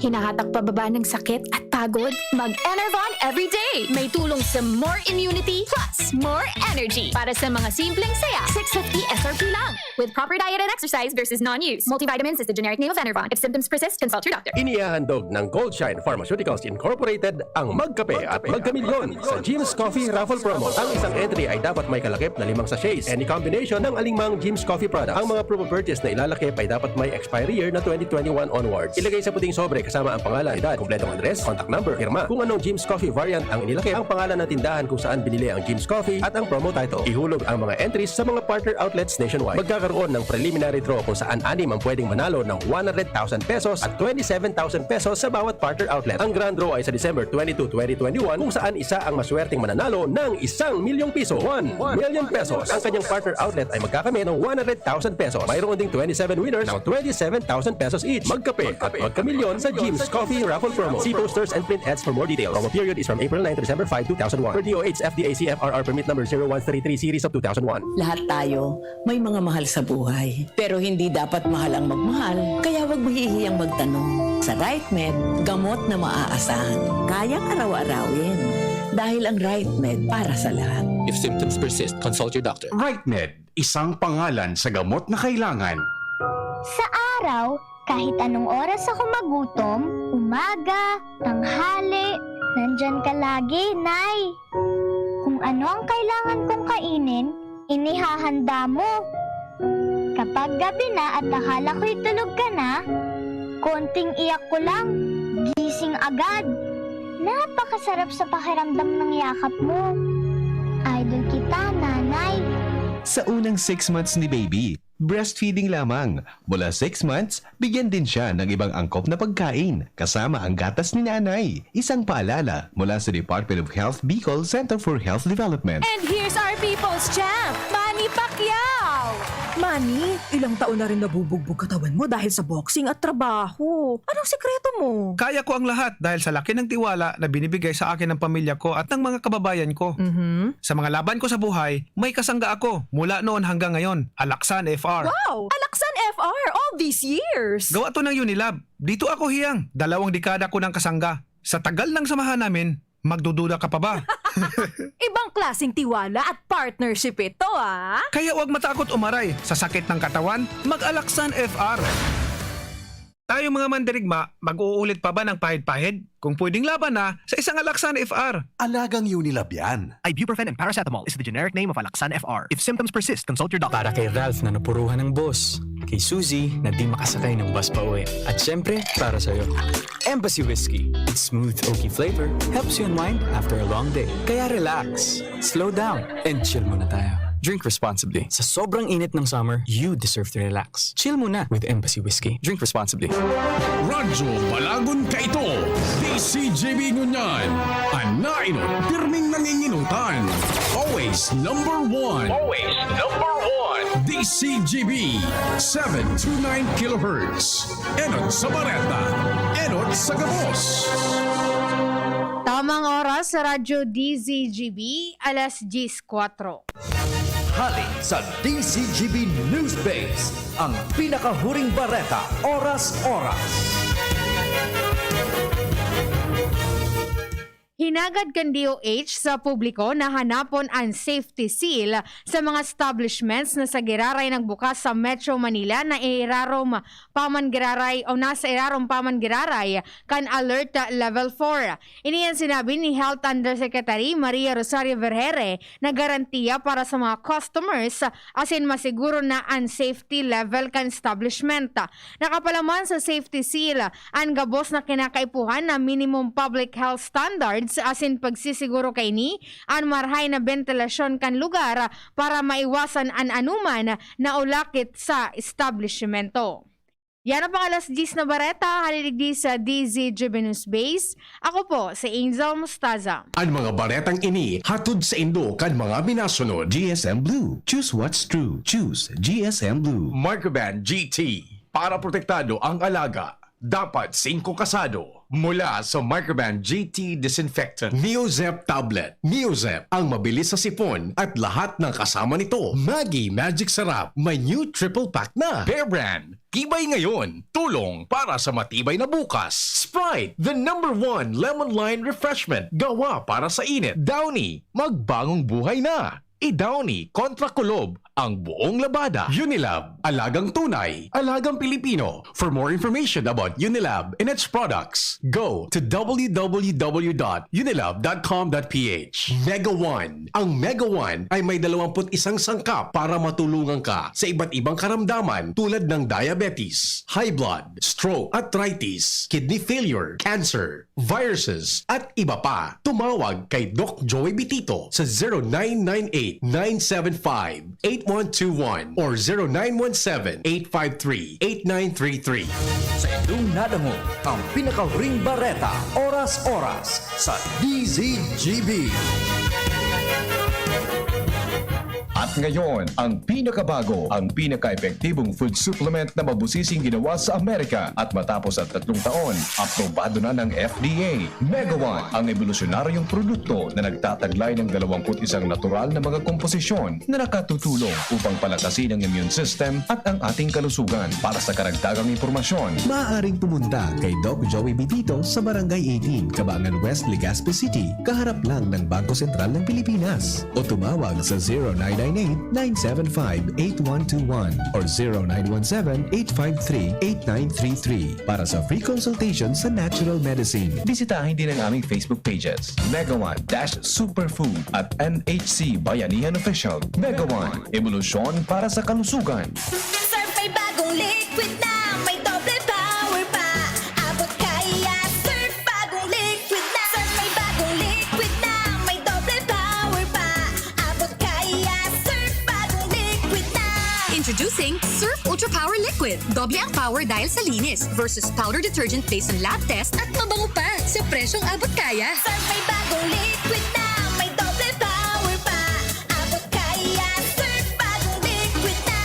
Hinahatak pababa ng sakit at pagod. Mag-Enervon everyday. May tulong sa more immunity plus more energy. Para sa mga simpleng saya, 650 SRP lang. With proper diet and exercise versus non-use. Multivitamins is the generic name of Enervon. If symptoms persist, consult your doctor. Inihahandog ng Goldshine Pharmaceuticals Incorporated ang Magkape at Magkamilyon sa Jim's Coffee Raffle Promo. Ang isang entry ay dapat may kalakip na 5 sachets. Any combination ng alingmang Jim's Coffee product. Ang mga promo purchase na ilalakip ay dapat may expiry year na 2021 onwards. Ilagay sa puting sobre kasama ang pangalan, edad, kompletong address, contact number, firma. Kung anong Jim's Coffee variant ang inilakip, ang pangalan ng tindahan kung saan binili ang Jim's Coffee at ang promo title. Ihulog ang mga entries sa mga partner outlets nationwide. Magkakaroon ng preliminary draw kung saan 6 ang pwedeng manalo ng 100,000 pesos at 27,000 pesos sa bawat partner outlet. Ang grand draw ay sa December 22, 2021 kung saan isa ang maswerteng mananalo ng 1 milyong piso. 1 million pesos. Ang kanyang partner outlet ay magkakamit ng 100,000 pesos. Mayroon ding 27 winners ng 27,000 pesos each. Magkape at magkamilyon sa Jim's Coffee Raffle Promo. See posters and print ads for more details. Promo period is from April 9 to December 5, 2001. Per DOH FDA CFRR permit number 0133 series of 2001. Lahat tayo may mga mahal sa buhay. Pero hindi dapat mahal ang magmahal. Kaya huwag mahihiyang magtanong. Sa RightMed, gamot na maaasahan. Kayang araw-arawin. Dahil ang RightMed para sa lahat. If symptoms persist, consult your doctor. RightMed, isang pangalan sa gamot na kailangan. Sa araw, kahit anong oras ako magutom, umaga, tanghali, nandyan ka lagi, Nay. Kung ano ang kailangan kong kainin, inihahanda mo. Kapag gabi na at akala ko'y tulog ka na, konting iyak ko lang, gising agad. Napakasarap sa pakiramdam ng yakap mo. Idol kita, Nanay. Sa unang 6 months ni baby, breastfeeding lamang. Mula 6 months, bigyan din siya ng ibang angkop na pagkain, kasama ang gatas ni nanay. Isang paalala mula sa Department of Health Bicol Center for Health Development. And here's our people's champ, Manny Pacquiao! Manny, ilang taon na rin nabubugbog katawan mo dahil sa boxing at trabaho. Anong sikreto mo? Kaya ko ang lahat dahil sa laki ng tiwala na binibigay sa akin ng pamilya ko at ng mga kababayan ko. Sa mga laban ko sa buhay, may kasangga ako mula noon hanggang ngayon. Alaksan FR. Wow! Alaksan FR all these years! Gawa to ng Unilab. Dito ako hiyang. 2 dekada ko ng kasangga. Sa tagal ng samahan namin, magdududa ka pa ba? Ibang klaseng tiwala at partnership ito, ah! Kaya huwag matakot umaray. Sa sakit ng katawan, mag-Alaksan FR. Tayo mga mandirigma, mag-uulit pa ba ng pahid-pahid? Kung pwedeng laban na, sa isang Alaksan FR. Alagang Unilab yan. Ibuprofen and paracetamol is the generic name of Alaksan FR. If symptoms persist, consult your doctor. Para kay Ralph na napuruhan ng boss. Kay Suzy na di makasakay ng bus pa uwi. At syempre, para sa'yo. Embassy Whiskey. Its smooth, oaky flavor helps you unwind after a long day. Kaya relax, slow down, and chill muna tayo. Drink responsibly. Sa sobrang init ng summer, you deserve to relax. Chill muna with Embassy Whiskey. Drink responsibly. Radyo Balagon ka ito. DCJB Ngunyan. Anainot, pirming nanginginutan. Always number one. Always number one. DCJB 729 kHz. Enot sa Bareta. Enot sa Gabos. Tamang oras sa Radyo DZGB, alas 10:04. Hali sa DCGB News Base, ang pinakahuring bareta, oras-oras. Hinagad kan DOH sa publiko na hanapon ang safety seal sa mga establishments na sa giraray nagbukas sa Metro Manila na irarom paman giraray o nasa irarom paman giraray kan alert level 4. Iniyan sinabi ni Health Undersecretary Maria Rosario Vergere na garantiya para sa mga customers asin masiguro na ang safety level kan establishment. Nakapalaman sa safety seal ang gabos na kinakaipuhan na minimum public health standards asin pagsisiguro kay ni ang marhay na ventilasyon kan lugar para maiwasan ang anuman na ulakit sa establishmento. Yan ang pang alas 10 na bareta, haliligdi sa DZGB News Base. Ako po, si Angel Mustaza. Ang mga baretang ini, hatod sa Indo kan mga binasunod. GSM Blue. Choose what's true. Choose GSM Blue. Microban GT. Para protektado ang alaga. Dapat 5 kasado. Mula sa Microban GT Disinfectant. Neozep Tablet. Neozep, ang mabilis sa sipon at lahat ng kasama nito. Maggi Magic Sarap, may new triple pack na. Bear Brand, tibay ngayon. Tulong para sa matibay na bukas. Sprite, the #1 lemon lime refreshment. Gawa para sa init. Downy, magbagong buhay na. I-Downy kontra kulob ang buong labada. Unilab, alagang tunay, alagang Pilipino. For more information about Unilab and its products, go to www.unilab.com.ph. Mega One. Ang Mega One ay may 21 sangkap para matulungan ka sa iba't ibang karamdaman tulad ng diabetes, high blood, stroke, arthritis, kidney failure, cancer, viruses, at iba pa. Tumawag kay Doc Joey Bitito sa 0998-975-8121 or 0917-853-8933. Sa inyong nadango, ang pinakahuring bareta, oras-oras sa DZGB. At ngayon, ang pinakabago, ang pinaka-epektibong food supplement na mabusising ginawa sa Amerika at matapos ang 3 taon, aprobado na ng FDA. Mega One, ang evolusyonaryong produkto na nagtataglay ng 21 natural na mga komposisyon na nakatutulong upang palakasin ang immune system at ang ating kalusugan. Para sa karagdagang impormasyon, Maaaring pumunta kay Doc Joey Bitito sa Barangay 18, Cabangan West, Legazpi City, kaharap lang ng Bangko Sentral ng Pilipinas. O tumawag sa 0998-975-8121 or 0917-853-8933 para sa free consultation sa natural medicine. bisitahin din ang aming Facebook pages, Mega One-Superfood at NHC Bayanihan Official. Mega One, evolusyon para sa kalusugan. Surf may bagong liquid na, may doble power pa. Abot kaya, surf bagong liquid na. Surf may bagong liquid na, may doble power pa. Abot kaya, surf bagong liquid na. Introducing Surf Ultra Power Liquid. Doble ang power dahil sa linis versus powder detergent based on lab test at mabango pa sa presyong abot kaya. Surf may bagong liquid na, may doble power pa. Abot kaya, surf bagong liquid na.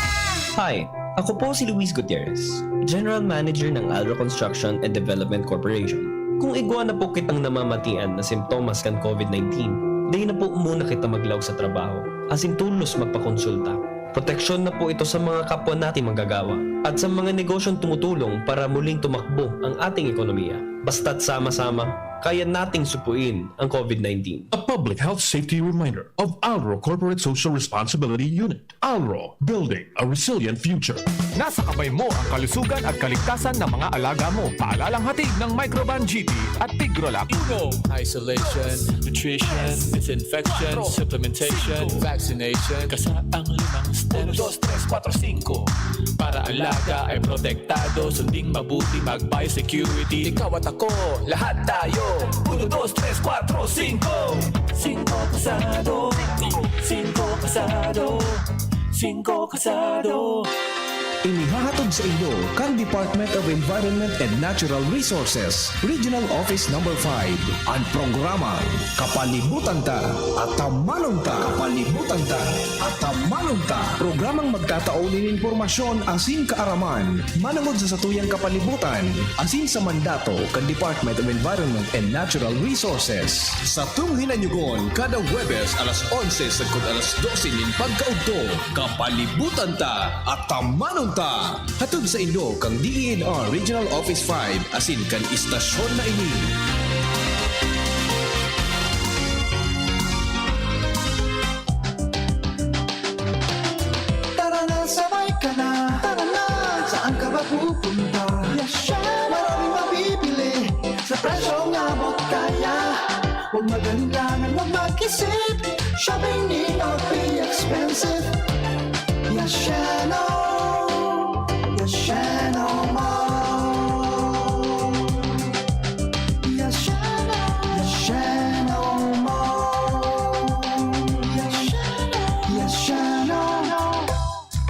Hi, ako po si Luis Gutierrez, General Manager ng Alro Construction and Development Corporation. Kung igwa na po kitang namamatian na simptomas kan COVID-19, dahi na po muna kita maglaw sa trabaho, asin tulos magpakonsulta. Proteksyon na po ito sa mga kapwa natin manggagawa at sa mga negosyong tumutulong para muling tumakbo ang ating ekonomiya. Basta't sama-sama, kaya nating supuin ang COVID-19. A public health safety reminder of Alro Corporate Social Responsibility Unit. Alro, building a resilient future. Nasa kamay mo ang kalusugan at kaligtasan ng mga alaga mo. Paalalang hatid ng Microban GT at Tigrolac. Isolation, nutrition, disinfection, supplementation, vaccination. Kasaang 5 steps. 1, 2, 3, 4, 5. Para alaga ay protektado, sunding mabuti, mag-biosecurity. Ikaw at ako, lahat tayo. 1, 2, 3, 4, 5. 5 pasado, 5 pasado. Casado, 5 Casado. Inihahatod sa inyo kang Department of Environment and Natural Resources, Regional Office No. 5, ang programang Kapalibutan Ta at Tamanong Ta. Kapalibutan Ta at Tamanong Ta. Programang magtataunin informasyon asin kaaraman, manangod sa satuyang kapalibutan, asin sa mandato kang Department of Environment and Natural Resources. Sa tunghinanyugon, kada Webes alas 11 sagkod alas 12 nin pagkaugto, Kapalibutan Ta at Tamanong Ta. Hatod sa inyo kang DENR Regional Office 5 asin kan istasyon na ini. Tara na, sabay ka na. Tara na, saan ka ba pupunta? Yasha, maraming mabibili sa presyong abot kaya. Huwag magalinlangan, huwag mag-isip. Shopping need not be expensive. Yasha, no. Yashano Mall. Yashano Mall. Yashano.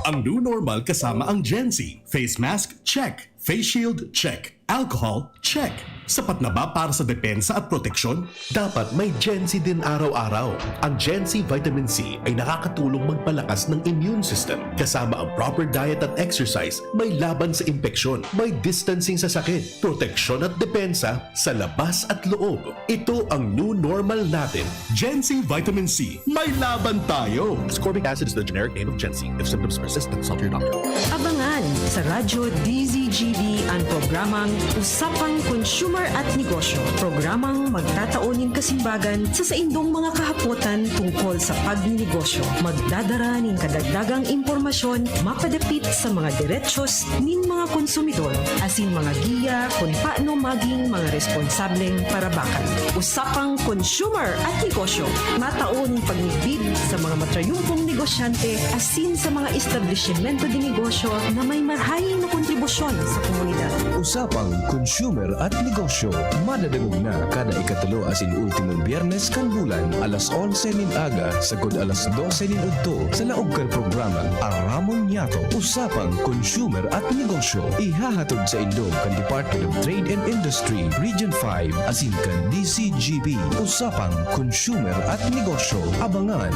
Ang new normal kasama ang Gen Z. Face mask? Check. Face shield? Check. Alcohol? Check. Sapat na ba para sa depensa at proteksyon? Dapat may Gen Z din araw-araw. Ang Gen Z Vitamin C ay nakakatulong magpalakas ng immune system. Kasama ang proper diet at exercise, may laban sa impeksyon, may distancing sa sakit, proteksyon at depensa sa labas at loob. Ito ang new normal natin. Gen Z Vitamin C. May laban tayo! Ascorbic acid is the generic name of Gen Z. If symptoms persist, consult your doctor. Abangan sa Radyo DZGB ang programang Usapang Consumer at Negosyo. Programang magtataunin kasimbagan sa saindong mga kahapotan tungkol sa pagninegosyo. Magdadara ning kadagdagang impormasyon mapadapit sa mga diretsyon nin mga konsumidor asin mga giya kung paano maging mga responsableng parabakan. Usapang Consumer at Negosyo. Mataon pagnigbid sa mga matrayumpong negosyante asin sa mga establishmento de negosyo na may marhayin na kontribusyon sa komunidad. Usapang Consumer at Negosyo. Madadagog na kada ikatulo asin ultimong biyernes kan bulan alas 11 nin aga sagod alas 12 nin udto sa laog kan programang Aramon Yato. Usapang Consumer at Negosyo. Ihahatod sa indong kan Department of Trade and Industry Region 5 asin kan DCGB. Usapang Consumer at Negosyo. Abangan.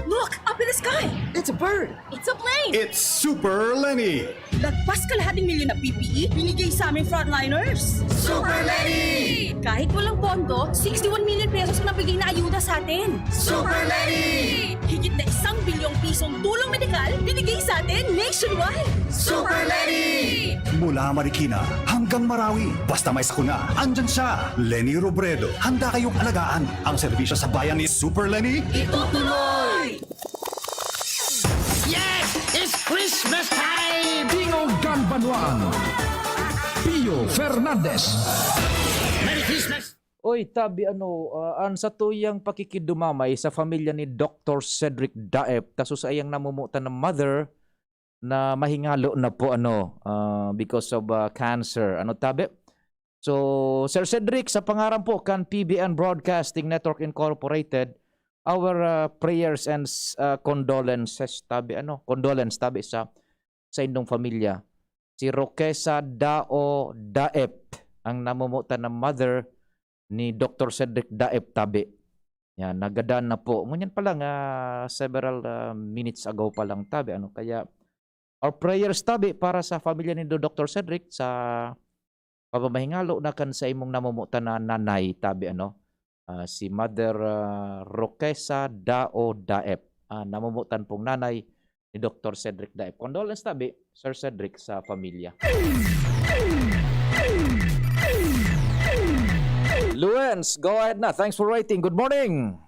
Look! Up in the sky! It's a bird. It's a plane! It's Super Lenny! Lagpas kalahating milyon na PPE, binigay sa aming frontliners! Super Lenny! Kahit walang pondo, 61 million pesos ang nabigay na ayuda sa atin! Super Lenny! Higit na 1 bilyong pisong tulong medikal, binigay sa atin nationwide! Super Lenny! Mula Marikina hanggang Marawi, basta may sakuna, andyan siya, Lenny Robredo. Handa kayong alagaan ang serbisyo sa bayan ni Super Lenny. Itutuloy! Yes! It's Christmas time! Bingo Ganbanuan, Pio Fernandez. Merry Christmas! Oy, tabi an sa tuyang pakikidumamay sa pamilya ni Dr. Cedric Daep, kaso sa iyang namumutan ng mother na mahingalo na po because of cancer. Tabi? So, Sir Cedric, sa pangaran po kan PBN Broadcasting Network Incorporated, our prayers and condolences condolence tabi sa indong pamilya. Si Roquesa Dao Daep ang namumutan ng mother ni Dr. Cedric Daep tabi. Yan, nagadaan na po. Ngunyan pa lang several minutes ago pa lang tabi. Kaya our prayers tabi para sa pamilya ni Dr. Cedric sa pamamahingalo na kan sa imong namumutan na nanay tabi si Mother Roquesa Dao Daep, namumutan pong nanay ni Dr. Cedric Daep. Condolence tabi, Sir Cedric, sa pamilya. Luens, go ahead na. Thanks for writing. Good morning.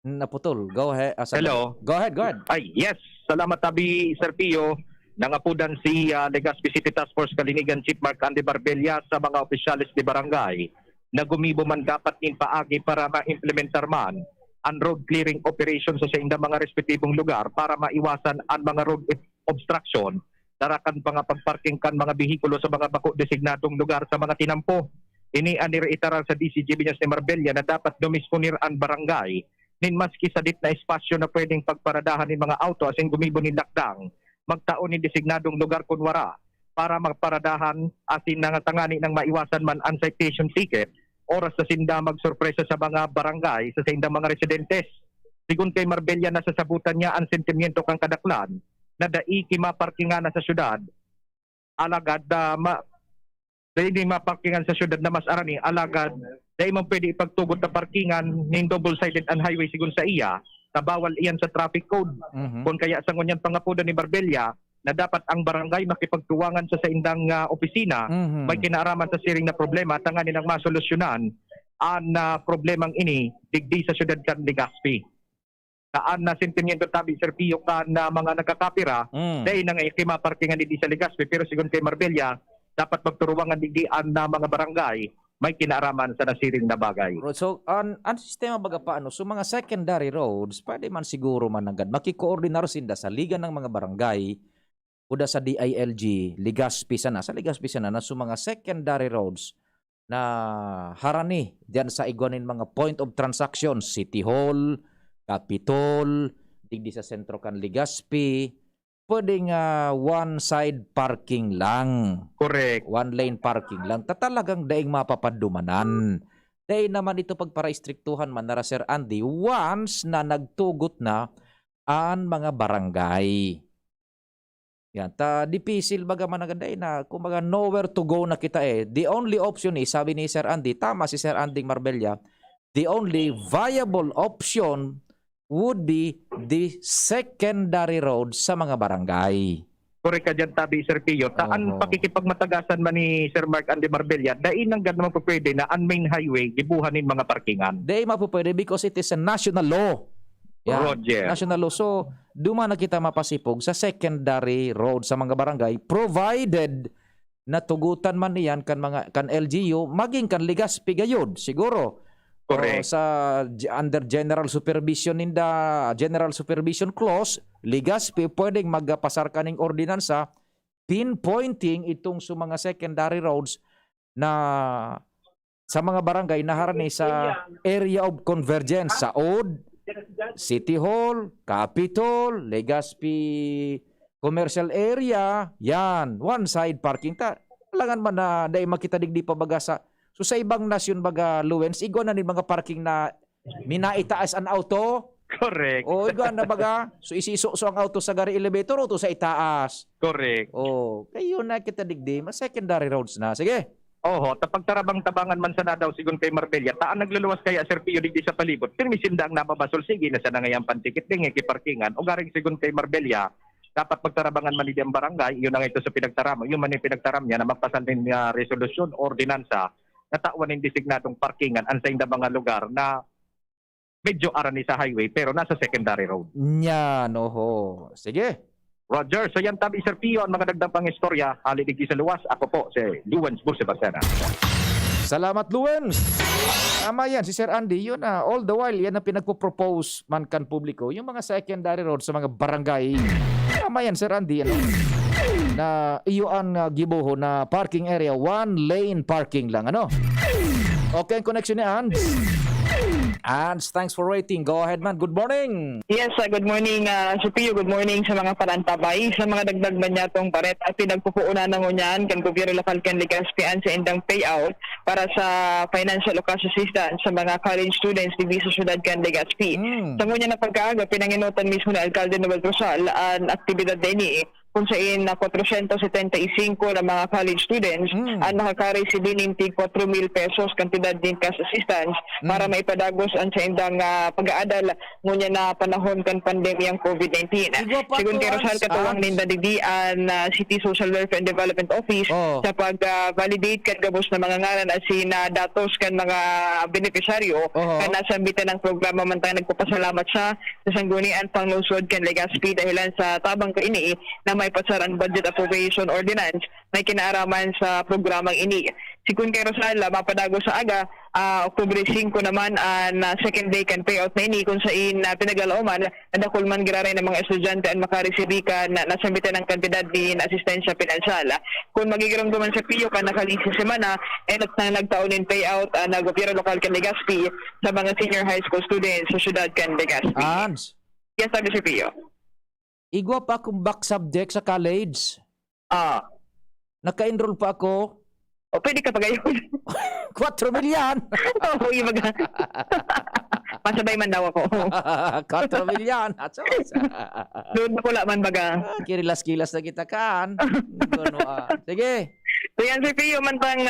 Naputol. Go ahead. Hello. Go ahead. Ay, yes. Salamat tabi, Sir Pio. Nangapudan si Legazpi City Task Force Kalinigan Chief Mark Andy Barbella sa mga opisyalis di barangay na gumibo man dapat in paagi para ma-implementar man ang road clearing operation sa inda mga respetibong lugar para maiwasan ang mga road obstruction. Tarakan pa nga pagparking kan mga bihikulo sa mga bako designadong lugar sa mga tinampo. Ini aniritaran sa DCGB niya si Marbella na dapat dumisponir ang barangay nin maski sa dit na espasyo na pwedeng pagparadahan ng mga auto asin gumibo ni lakdang magtaon ni designadong lugar kunwara para magparadahan asin nangatangani ng maiwasan man ang citation ticket oras sa sinda magsurpresa sa mga barangay sa sinda mga residentes. Sigun kay Marbella na sasabutan niya ang sentimiento kang kadaklan na daiki maparkingan na sa syudad alagad dahil maparkingan sa syudad na mas arani alagad dahil man pwede ipagtugot na parkingan ng double-sided and highway sigun sa iya na bawal iyan sa traffic code. Kung kaya sa ngunyan pangapudan ni Marbella na dapat ang barangay makipagtuwangan sa indang opisina may kinaaraman sa siring na problema tanganin ang masolusyonan ang problemang ini digdi sa syudad kan Legazpi. Taan na sentimiento tabi Sir Pio ka na mga nagkakapira dahil nang ikimaparkingan di sa Legazpi pero sigun kay Marbella dapat magturuwangan digdian na mga barangay may kinaaraman sa nasiring na bagay. So, ang sistema baga paano? So, mga secondary roads, pwede man siguro man agad. Makikoordinar sinda sa liga ng mga barangay o da sa DILG, Legazpi sana. Sa Legazpi sana na so mga secondary roads na harani diyan sa iguanin mga point of transaction, City Hall, Capitol, digdi sa sentro kan Legazpi, pwedeng one-side parking lang. Correct. One-lane parking lang. Talagang daing mapapadumanan. Dahil naman ito pagpara-istriktuhan man na Sir Andy once na nagtugot na ang mga barangay. Yan. Dipisil baga man agad na kumbaga nowhere to go na kita eh. The only option is, sabi ni Sir Andy, tama si Sir Andy Marbella, the only viable option would be the secondary road sa mga barangay. Correct ka dyan, tabi Sir Pio. Taan pakikipagmatagasan man ni Sir Mark Andy Marbella, dahil nang gano'n pwede na ang main highway, gibuhanin mga parkingan. Dahil mapupwede because it is a national law. Roger. National law. So, duma na kita mapasipog sa secondary road sa mga barangay, provided na tugutan man niyan kan LGU, maging kan Legazpi gayud, siguro. Correct. Sa under general supervision in the general supervision clause, Legazpi pwedeng magpasar kaning ordinansa pinpointing itong sa mga secondary roads na sa mga barangay na harani sa area of convergence sa OD, City Hall, Capitol, Legazpi commercial area, yan, one side parking talagan man na dahil makita digdi pabaga sa so sa ibang nasyon baga Luwens, igo na ni mga parking na minaitaas ang auto. Correct. O igo na baga. So isiso ang auto sa gari elevator o to sa itaas. Correct. O kayo na kita digdi, mas secondary roads na. Sige. Oho, tapagtarabang-tabangan man sana daw sigun kay Marbella, taan nagluluwas kaya Sir Pio digdi sa palibot. Permisinda ang nababasol sige na sa nangayang pantikit ding ikiparkingan o garing sigun kay Marbella. Dapat pagtarabangan man ang barangay, yun ang ito sa pinagtaramo. Yun man yung pinagtaram niya na magpasal din resolusyon, ordinansa natawan ng designadong parkingan ang sa mga lugar na medyo arani sa highway pero nasa secondary road. Yan, oho. Sige. Roger, so yan tabi Sir Pio ang mga dagdag pang istorya. Halidigi sa luwas, ako po si Luwens Bursebarsena. Salamat Luwens. Tama yan, si Sir Andy, yun all the while, yan ang pinagpo-propose man kan publiko, yung mga secondary road sa mga barangay. Tama yan, Sir Andy, na iyo ang gibuho na parking area, one lane parking lang, ano? Okay, ang connection ni Ans. Ans, thanks for waiting. Go ahead, man. Good morning. Yes, good morning, Sir Pio. Good morning sa mga parantabay. Sa mga dagdag man yatong paret at pinagpupuunan ng unyan kan gobyerno lokal kan Legazpi sa indang payout para sa financial o cash assistance sa mga college students di sa syudad kan Legazpi. Sa ngunyan na pagkaaga, pinanginutan mismo na Alcalde Noel Rosal ang aktibidad din kung saan na 475 na mga college students ang nakakari si dining tig 4,000 pesos kantidad din cash assistance para maipadagos ang sa indang pag-aadal ngunya na panahon kan pandemyang COVID-19. Sigun kay Rosal katuwang ninda didian City Social Welfare and Development Office sa pag-validate kan gabos na mga ngalan asin datos kan mga benepisyaryo kan nasa bitan ng programa man tayo nagpapasalamat sa sanggunian panglungsod kan Legazpi dahilan sa tabang kaini na may pasaran budget appropriation ordinance may kinaaraman sa programang ini. Si Kun Kay Rosal mapadago sa aga, Oktubre 5 naman na second day kan payout na ini kung saan pinagalauman na dakulman giraray ng mga estudyante ang makareceive ka na nasambitan ng kantidad din asistensya pinansyal. Kung magigiramdaman sa PIO ka nakalisi semana, enot na nagtaunin payout na gobyerno lokal kan Legazpi sa mga senior high school students sa syudad kan Legazpi. Ans, Yes, sabi si PIO. igwa pa akong back subject sa college. Naka-enroll pa ako. O, pwede ka pa gayon. 4 milyan. Oo, yung mag... Pasabay man daw ako. 4 milyan. Doon na pula man baga. Kirilas-kilas na kita kan. Sige. So yan si Pio man pang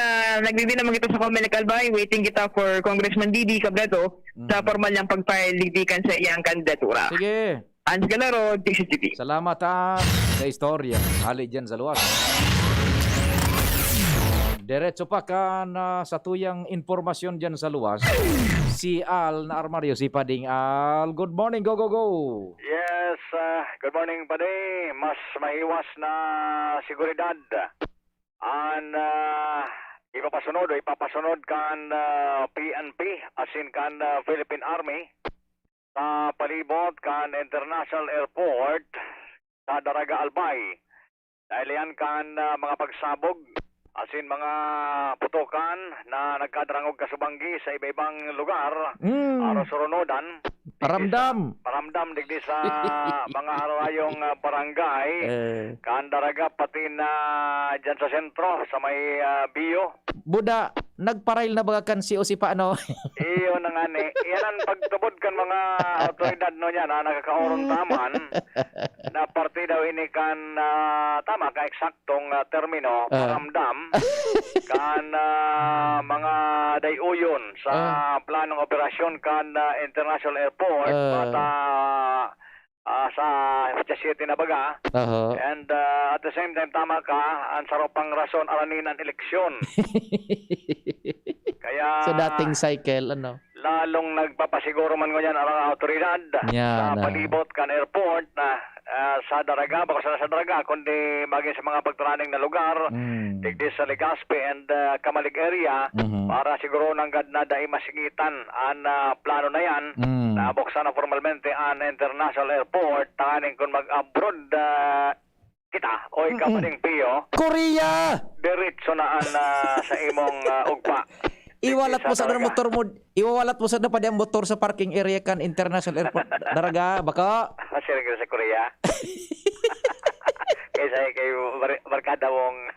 nagdidi naman kita sa Comelec Albay. Waiting kita for Congressman Didi Cabredo sa formal niyang pag-file digdikan sa iyang kandidatura. Sige. Ans Galaro, DCTV. Salamat sa istorya. Hali dyan sa luwas. Diretso pa ka na sa tuyang informasyon dyan sa luwas. Si Al na Armario, si Pading Al. Good morning, go, go, go. Yes, good morning, Pade. Mas mahiwas na seguridad. Ang ipapasunod kan PNP, asin kan Philippine Army, sa palibot kan International Airport sa Daraga Albay. Dahil yan kan mga pagsabog, asin mga putukan na nagkadrangog kasubanggi sa iba-ibang lugar, aros-surunodan. Paramdam digdi sa mga harayong barangay, kan Daraga pati na dyan sa sentro, sa may Bio. Buda, nagparail na baga kan si o si paano? Iyo na nga ni. Yan ang pagtubod kan mga otoridad no niya na nakakaoron taman na parte daw ini kan tama ka eksaktong termino, paramdam kan mga dayuyon sa planong operasyon kan International Airport sa City na baga. And at the same time tama ka ang saropang rason aranin ang eleksyon. Kaya Sa dating cycle, ano? lalong nagpapasiguro man ngunyan ang autoridad sa palibot kan airport na sa Daraga, baka sa Daraga, kundi maging sa mga pagturaning na lugar, digdi sa Legazpi and Kamalig area, para siguro nang gad na dahil masigitan ang plano na yan, na buksan na formalmente ang International Airport, tanganing kung mag-abroad kita, o ikaw maning Pio, Korea! diretso na ang sa imong ugpa. Iwalat mo sa motor mo. Iwalat mo sa dapat ang motor sa parking area kan International Airport. Daraga, baka. Masira ka sa Korea. Kaysa kayo barkada mong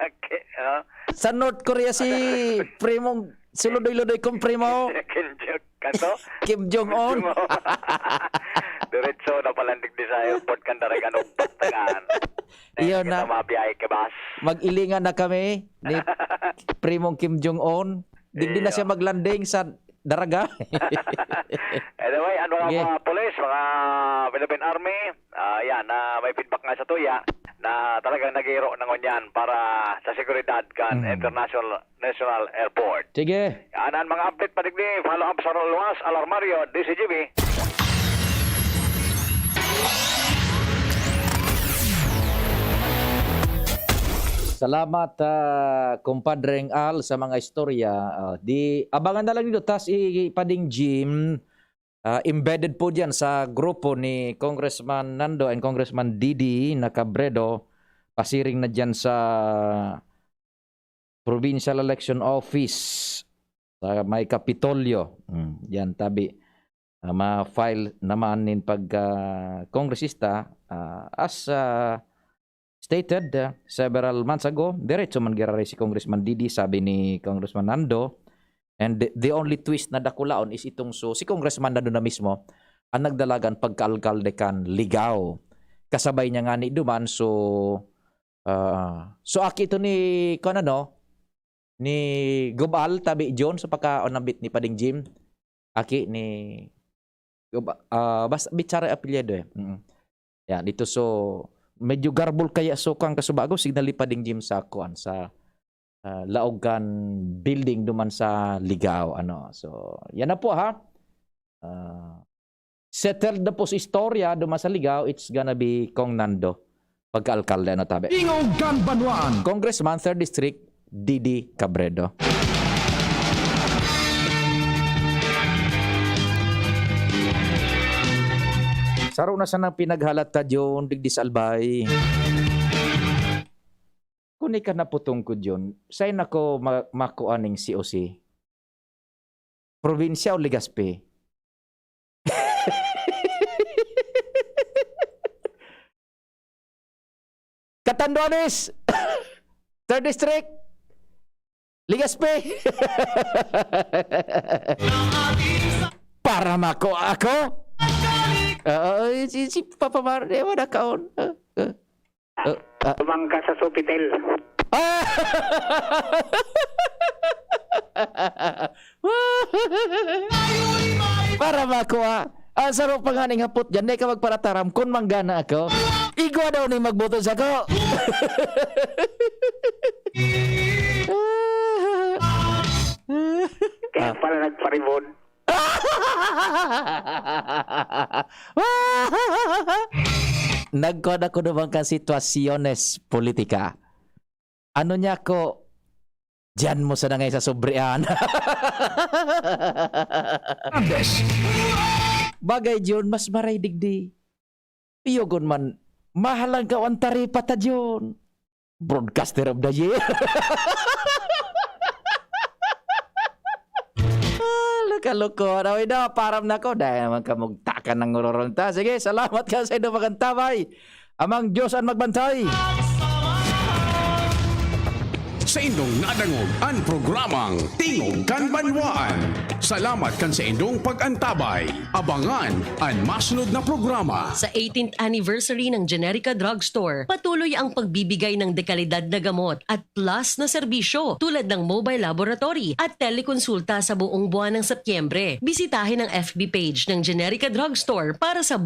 Sa North Korea si primong suludoy-ludoy kong primo. Kim Jong-un. Diretso na palandig di sa airport kan Daraga no Patagan. Iyon na. Mabiyahe ka bas. Mag-ilingan na kami ni primong Kim Jong-un. Digdi na siya maglanding sa Daraga. Anyway, ano mga police, mga Philippine Army, yan, may feedback nga sa tuya na talagang nag-iiro ng ngunyan para sa seguridad kan International National Airport. Sige. Yan ang mga update pa digdi, follow up sa Luwas, Alarmario, DCGB. Salamat kumpadreng Al sa mga istorya. Di abangan na lang dito tas ipading Jim embedded po diyan sa grupo ni Congressman Nando and Congressman Didi na Cabredo, pasiring na diyan sa Provincial Election Office sa may Kapitolyo. Yan tabi ma-file naman nin pag kongresista as stated several months ago, diretso man giraray si Congressman Didi, sabi ni Congressman Nando. And the only twist na dakulaon is itong si Congressman Nando na mismo ang nagdalagan pagka-alkalde kan Ligao. Kasabay niya nga ni Duman, so aki ito ni ni Gobal tabi John sa pagka-onabit ni Pading Jim. Aki ni basta bicara apelyido Yan, dito so medyo garbol kaya so kang kasubago signali Pading Jim sa kuan sa laogan building duman sa Ligao so yan na po ha. Settled na po sa istorya duman sa Ligao. It's gonna be Kong Nando pagka-alkalde na tabi. Ingogan Banwaan. Congressman 3rd District, Didi Cabredo. Saro na sanang pinaghalat ta Diyon, digdi sa albay. Kung ka na putong ko Diyon, say nako makuaning COC. Probinsya o Legazpi? Catanduanes! 3rd District! Legazpi! Para mako ako? Si Papa Mar, ewan na kaon. Tumangka sa Sofitel. Para makuha. Ang sarap pa nga ning hapot dyan. Di ka magparataram kung manggana ako. Igwa daw ni magbutos ako. Kaya pala nagparibon. Nagkod ako naman ka sitwasyones politika. Ano niya ko, diyan mo sa nangay sa sobrian. Bagay John, mas maray digdi. Piyogon man, mahalang ka ang taripa ta John. Broadcaster of the year. Kaloko. Naway na, param na ko. Dahil naman ka magtakan ng ngurorunta. Sige, salamat ka sa inyo magantabay. Amang Diyos ang magbantay. Sa indong nadangog ang programang Tingog kan Banwaan. Salamat kan sa indong pag-antabay. Abangan ang masunod na programa. Sa 18th anniversary ng Generica Drugstore, patuloy ang pagbibigay ng dekalidad na gamot at plus na serbisyo tulad ng mobile laboratory at telekonsulta sa buong buwan ng Setyembre. Bisitahin ang FB page ng Generica Drugstore para sa